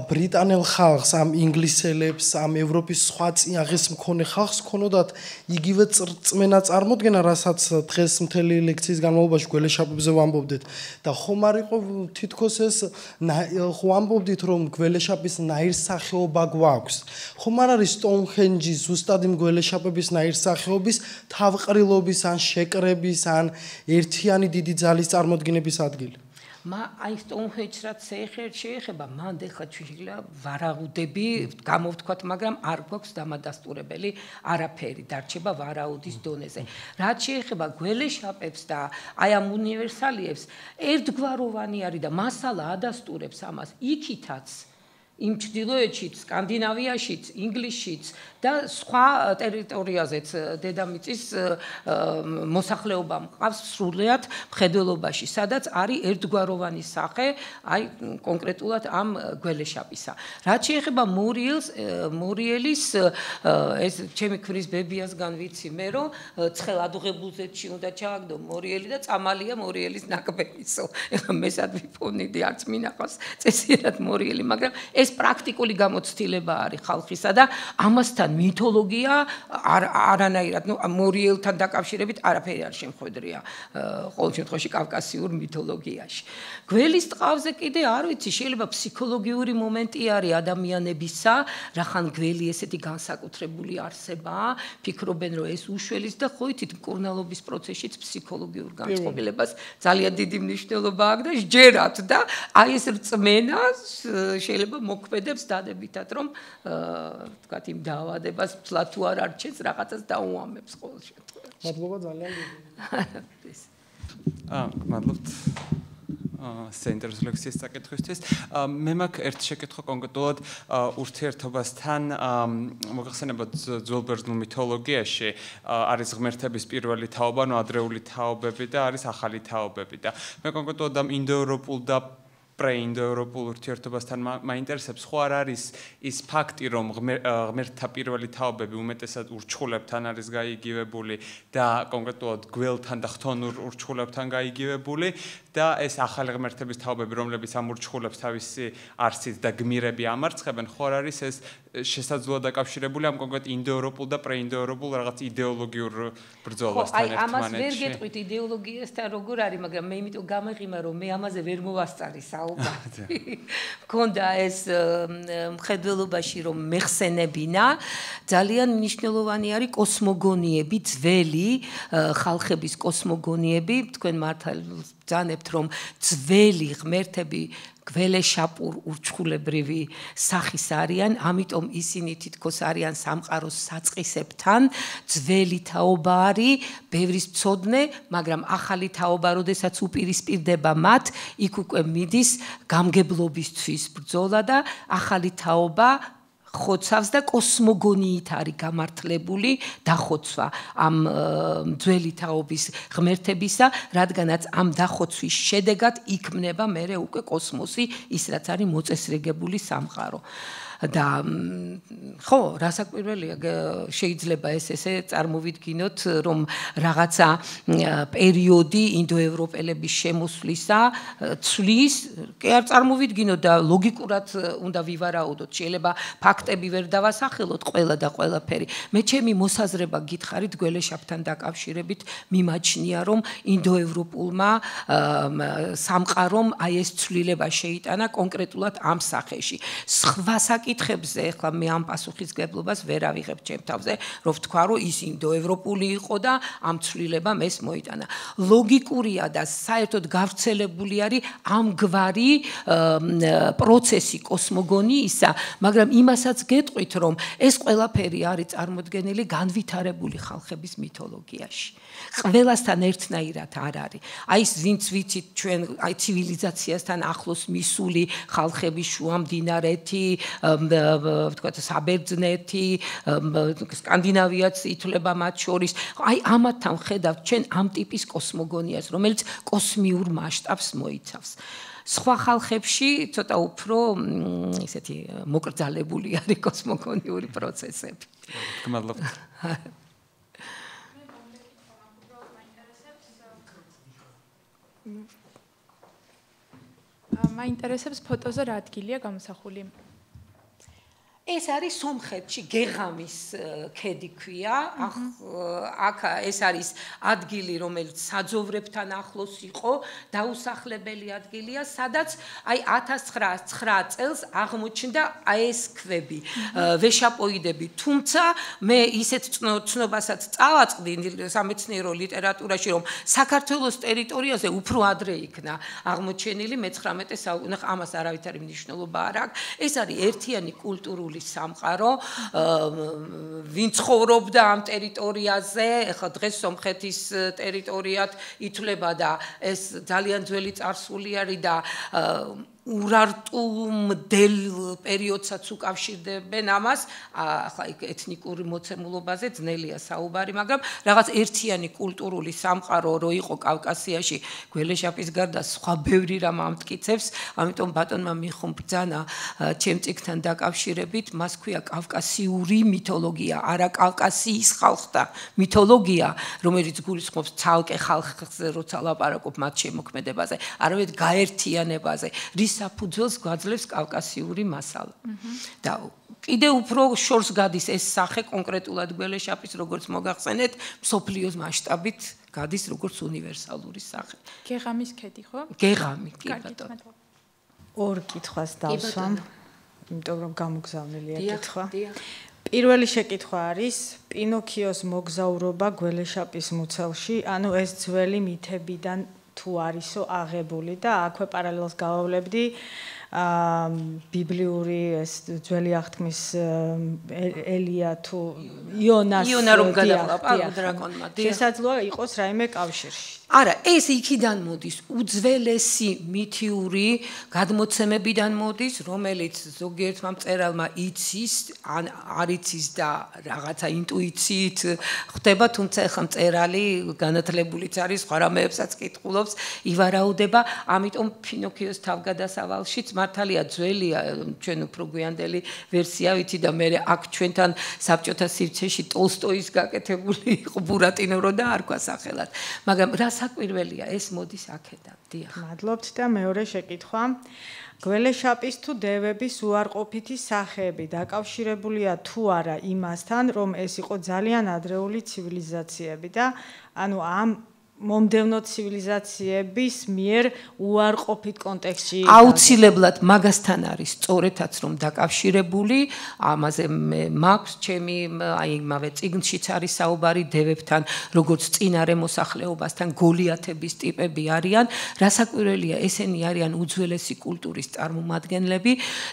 [SPEAKER 6] ბრიტანელ ხალხს, ამ ინგლისელებს, ამ ევროპის სხვა წიაღის მქონე ხალხს ქონოდათ იგივე წმენა წარმოდგენა, რასაც დღეს მთელი ლექციის განმავლობაში გველეშაპებზე ვამბობდით და ხომ არ იყო თითქოს ეს ვამბობდით რომ გველეშაპის ნაირსახეობა გვაქვს. ხომ არ არის სტოუნჰენჯი ზუსტად იმ გველეშაპების ნაირსახეობის თავყრილობის ან შეკრების ან ერთიანი დიდი ძალის წარმოდგენების ადგილი?
[SPEAKER 2] აი სტოუნჰენჯს რაც შეეხება, მან ეხლა შეიძლება ვარაუდები გამოვთქვათ, მაგრამ არ გვაქვს დამადასტურებელი არაფერი, დარჩება ვარაუდის დონეზე. რაც შეეხება გველეშაპებს და აი ამ უნივერსალიებს, ერთგვაროვანი არის და მასალა ადასტურებს ამას იქითაც იმ ჩრდილოეთშიც, სკანდინავიაშიც, ინგლისშიც და სხვა ტერიტორიაზეც დედამიწის მოსახლეობა მყავს სრულიად მხედველობაში, სადაც არის ერთგვაროვანი სახე, აი კონკრეტულად ამ გველეშაპისა. რაც შეეხება მორიელის ეს ჩემი ქმრის ბებიასგან ვიცი მე რომ ცხელ ადუღებულზეთში უნდა ჩააგდო მორიელი და წამალია მორიელის ნაკბენისო. ეხლა მესად ვიფონიდი არც მინახავს წესიერად მორიელი, მაგრამ ეს პრაქტიკული გამოცდილება არის ხალხისა და ამასთან მითოლოგია არანაირად მორიელთან დაკავშირებით არაფერი არ შემხვედრია ყოველ შემთხვევაში კავკასიურ მითოლოგიაში. გველის ტყავზე კიდე არ ვიცი, შეიძლება ფსიქოლოგიური მომენტი არის ადამიანებისა, რახან გველი ესეთი განსაკუთრებული არსებაა, ფიქრობენ რომ ეს უშველის და ხო იცით მკურნალობის პროცესშიც ფსიქოლოგიურ განწყობილებას ძალიან დიდი მნიშვნელობა აქვს და სჯერათ და აი ეს რწმენა შეიძლება მოქმედებს დადებითად რომ თქვათ იმ დაავადებას ფლად თუ არ არჩენს რაღაცას დაუამებს ყოველ შემთხვევაში.
[SPEAKER 6] მადლობა ძალიან დიდი.
[SPEAKER 7] მადლობთ საინტერესო ლექციის საკითხისთვის. მე მაქვს ერთი შეკითხვა კონკრეტულად ურთიერთობასთან მოგახსენებათ ძველ ბერძნულ მითოლოგიაში არის ღმერთების პირველი თაობა, ადრეული თაობები და არის ახალი თაობები და მე კონკრეტულად ამ ინდოევროპულ და პრეინდოევროპულ ურთიერთობასთან მაინტერესებს ხო არ არის ის ფაქტი რომ ღმერთთა პირველი თაობები უმეტესად ურჩხულებთან არის გაიგივებული და კონკრეტულად გველთან და ხთონურ ურჩხულებთან გაიგივებული და ეს ახალი ღმერთების თაობები რომლებიც ამ ურჩხულებს თავისი არსით და გმირები ამარცხებენ ხო არ არის ეს შესაძლოა დაკავშირებული ამ კონკრეტ ინდოევროპულ და პრეინდოევროპულ რაღაც იდეოლოგიურ ბრძოლასთან ერთმანეთში.
[SPEAKER 2] ამას ვერ გეტყვით იდეოლოგიასთან როგორ არის, მაგრამ მე იმიტომ გამეღიმა რომ მე ამაზე ვერ მოვასწარი საუბარი. მქონდა ეს მხედველობაში რომ მეხსენებინა, ძალიან მნიშვნელოვანი არის კოსმოგონიები, ძველი ხალხების კოსმოგონიები, თქვენ მართალ ბრძანებთ რომ ძველი ღმერთები გველეშაპურ ურჩხულებრივი სახის არიან, ამიტომ ისინი თითქოს არიან სამყაროს საწყისებთან, ძველი თაობა არის, ბევრის მცოდნე, მაგრამ ახალი თაობა, როდესაც უპირისპირდება მათ, იქ უკვე მიდის გამგებლობისთვის ბრძოლა და ახალი თაობა ხოცავს და კოსმოგონიით არის გამართლებული დახოცვა ამ ძველი თაობის ღმერთებისა, რადგანაც ამ დახოცვის შედეგად იქმნება მერე უკვე კოსმოსი, ის რაც არის მოწესრიგებული სამყარო. და ხო, რასაკვირველია, შეიძლება ესე წარმოვიდგინოთ, რომ რაღაცა პერიოდი ინდოევროპელების შემოსვლისა ცვლის, კი არ წარმოვიდგინოთ და ლოგიკურად უნდა ვივარაუდოთ, შეიძლება ფაქტები ვერ დავასახელოთ ყველა და ყველაფერი. მე ჩემი მოსაზრება გითხარით გველეშაპთან დაკავშირებით მიმაჩნია, რომ ინდოევროპულმა სამყარომ აი ეს ცვლილება შეიტანა კონკრეტულად ამ სახეში. სხვა საკითხებზე ახლა მე ამ პასუხისგებლობას ვერ ავიღებ ჩემ თავზე, რომ ვთქვა, რომ ის ინდოევროპული იყო და ამ ცვლილებამ ეს მოიტანა. ლოგიკურია და საერთოდ გავრცელებული არის ამგვარი პროცესი კოსმოგონიისა, მაგრამ იმასაც გეტყვით, რომ ეს ყველაფერი არის წარმოდგენილი განვითარებული ხალხების მითოლოგიაში. ყველასთან ერთნაირად არ არის. აი ეს ვინც ვიცით ჩვენ აი ცივილიზაციასთან ახლოს მისული ხალხების შუამდინარეთი, ვთქვათ საბერძნეთი, სკანდინავიაც ითვლება მათ შორის. აი ამათთან ხედავთ ჩვენ ამ ტიპის კოსმოგონიას, რომელიც კოსმიურ მასშტაბს მოიცავს. სხვა ხალხებში ცოტა უფრო ისეთი მოკრძალებული არის კოსმოგონიური პროცესები.
[SPEAKER 7] გმადლობთ.
[SPEAKER 8] მაინტერესებს ფოტოზე რა ადგილია გამოსახული?
[SPEAKER 2] ეს არის სომხეთში გეღამის ქედი ქვია. აქ ეს არის ადგილი, რომელიც საძოვრებთან ახლოს იყო, დაუსახლებელი ადგილია, სადაც აი 1909 წელს აღმოჩნდა აი ეს ქვები, ვეშაპოიდები. თუმცა მე ისეთ ცნობასაც წავაწყდი სამეცნიერო ლიტერატურაში, რომ საქართველოს ტერიტორიაზე უფრო ადრე იქნა აღმოჩენილი, მე-19 საუკუნე, ამას არავითარი მნიშვნელობა არ აქვს. ეს არის ერთიანი კულტურული სამყარო, ვინც ცხოვრობდა ამ ტერიტორიაზე, ახლა დღეს სომხეთის ტერიტორიად ითვლება და ეს ძალიან ძველი წარსული არის და ურარტუმდელ პერიოდსაც უკავშირდებენ ამას, ახლა ეთნიკური მოცემულობაზე ძნელია საუბარი, მაგრამ რაღაც ერთიანი კულტურული სამყარო რო იყო კავკასიაში, გველეშაპის გარდა სხვა ბევრი რამ ამტკიცებს, ამიტომ ბატონმა მიხუმბრძანა ჩემ წიგნთან დაკავშირებით, მას ქვია კავკასიური მითოლოგია, არა კავკასიის ხალხთა მითოლოგია, რომელიც გულისხმობს ცალკე ხალხზე როცა ლაპარაკობ მათ შემოქმედებაზე, არამედ გაერთიანებაზე. საფუძველს გვაძლევს კავკასიური მასალა. და კიდევ უფრო შორს გადის ეს სახე კონკრეტულად გველეშაპის, როგორც მოგახსენეთ, მსოფლიოს მასშტაბით გადის როგორც უნივერსალური სახე.
[SPEAKER 8] გეღამის ქედი, ხო?
[SPEAKER 2] გეღამი, კი ბატონო.
[SPEAKER 3] ორ კითხვას დავსვამ, იმიტომ რომ გამოგზავნილია კითხვა. პირველი შეკითხვა არის პინოქიოს მოგზაურობა გველეშაპის მუცელში, ანუ ეს ძველი მითებიდან თუ არისო აღებული და აქვე პარალელს გავავლებდი ბიბლიური ეს ძველი აღთქმის ელია თუ იონას
[SPEAKER 2] რომ გადაყლაპა დრაკონმა.
[SPEAKER 3] შესაძლოა იყოს რაიმე კავშირში.
[SPEAKER 2] არა, ეს იქიდან მოდის, უძველესი მითიური გადმოცემებიდან მოდის, რომელიც ზოგიერთმა მწერალმა იცის, ან არ იცის და რაღაცა ინტუიციით ხდება, თუმცა ახლა მწერალი განათლებულიც არის, სხვა რამეებსაც კითხულობს, ივარაუდება, ამიტომ პინოქიოს თავგადასავალშიც მართალია ძველია, ჩვენ უფრო გვიანდელი ვერსია ვიცი და მე აქ ჩვენთან საბჭოთა სივრცეში ტოლსტოის გაკეთებული იყო ბურატინო რო დაარქვა სახელად, მაგრამ საკვირველია ეს მოდის აქედან. დიახ.
[SPEAKER 3] მადლობთ და მეორე შეკითხვა. გველეშაპის თუ დევების უარყოფითი სახეები დაკავშირებულია თუ არა იმასთან, რომ ეს იყო ძალიან ადრეული ცივილიზაციები და ანუ ამ მომდევნო ცივილიზაციების მიერ უარყოფით კონტექსტში
[SPEAKER 2] აუცილებლად მაგასთან არის სწორედაც რომ დაკავშირებული ამაზე მაქვს ჩემი აი იმავე წიგნშიც არის საუბარი დევებთან როგორც წინარე მოსახლეობასთან გოლიათების ტიპები არიან რასაკვირველია ესენი არიან უძველესი კულტურის წარმომადგენლები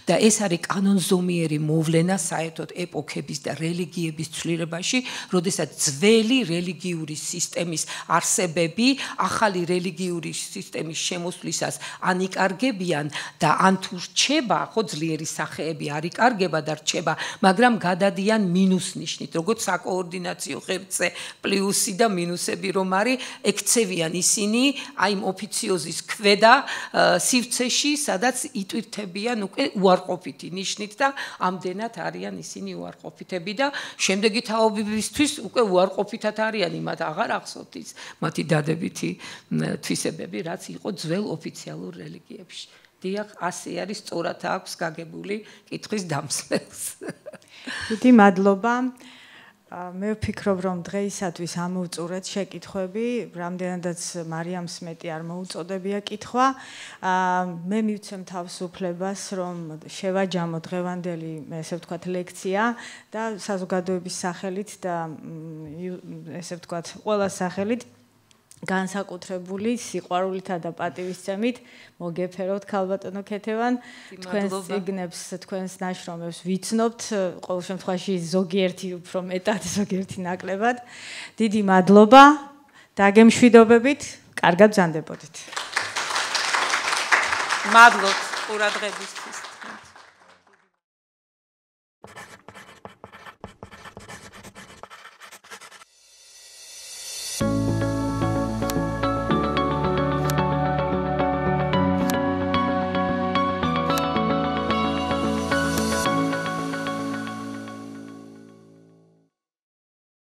[SPEAKER 2] და ეს არის კანონზომიერი მოვლენა საერთოდ ეპოქების და რელიგიების ცვლილებაში როდესაც ძველი რელიგიური სისტემის არსებები ახალი რელიგიური სისტემის შემოსვლისას ან იკარგებიან და ან თუ რჩება ხო ძლიერი სახეები არ იკარგება და რჩება მაგრამ გადადიან მინუს ნიშნით როგორც საკოორდინაციო ღერძზე პლუსი და მინუსები რომ არის ექცევიან ისინი აი იმ ოფიციოზის ქვედა სივრცეში სადაც იტვირთებიან უკვე უარყოფითი ნიშნით და ამდენად არიან ისინი უარყოფითები და შემდეგი თაობებისთვის უკვე უარყოფითად არიან იმათ აღარ ახსოვთ ის მათი დადებითი თვისებები რაც იყო ძველ ოფიციალურ რელიგიებში. დიახ, ასე არის სწორად აქვს გაგებული კითხვის დამსმელს.
[SPEAKER 3] დიდი მადლობა. მე ვფიქრობ რომ დღეისათვის ამოვწურეთ შეკითხვები, რამდენადაც მარიამს მეტი არ მოუწოდებია კითხვა. მე მივცემ თავისუფლებას რომ შევაჯამო დღევანდელი ესე ვთქვათ ლექცია და საზოგადოების სახელით და ესე ვთქვათ ყველა სახელით განსაკუთრებული სიყვარულითა და პატივისცემით მოგეფეროთ ქალბატონო ქეთევან თქვენს ციგნებს თქვენს ნაშრომებს ვიცნობთ ყოველ შემთხვევაში ზოგიერთი უფრო მეტად ზოგიერთი ნაკლებად დიდი მადლობა დაგემშვიდობებით კარგად ბრძანდებოდეთ
[SPEAKER 2] მადლობთ ყურადღებისთვის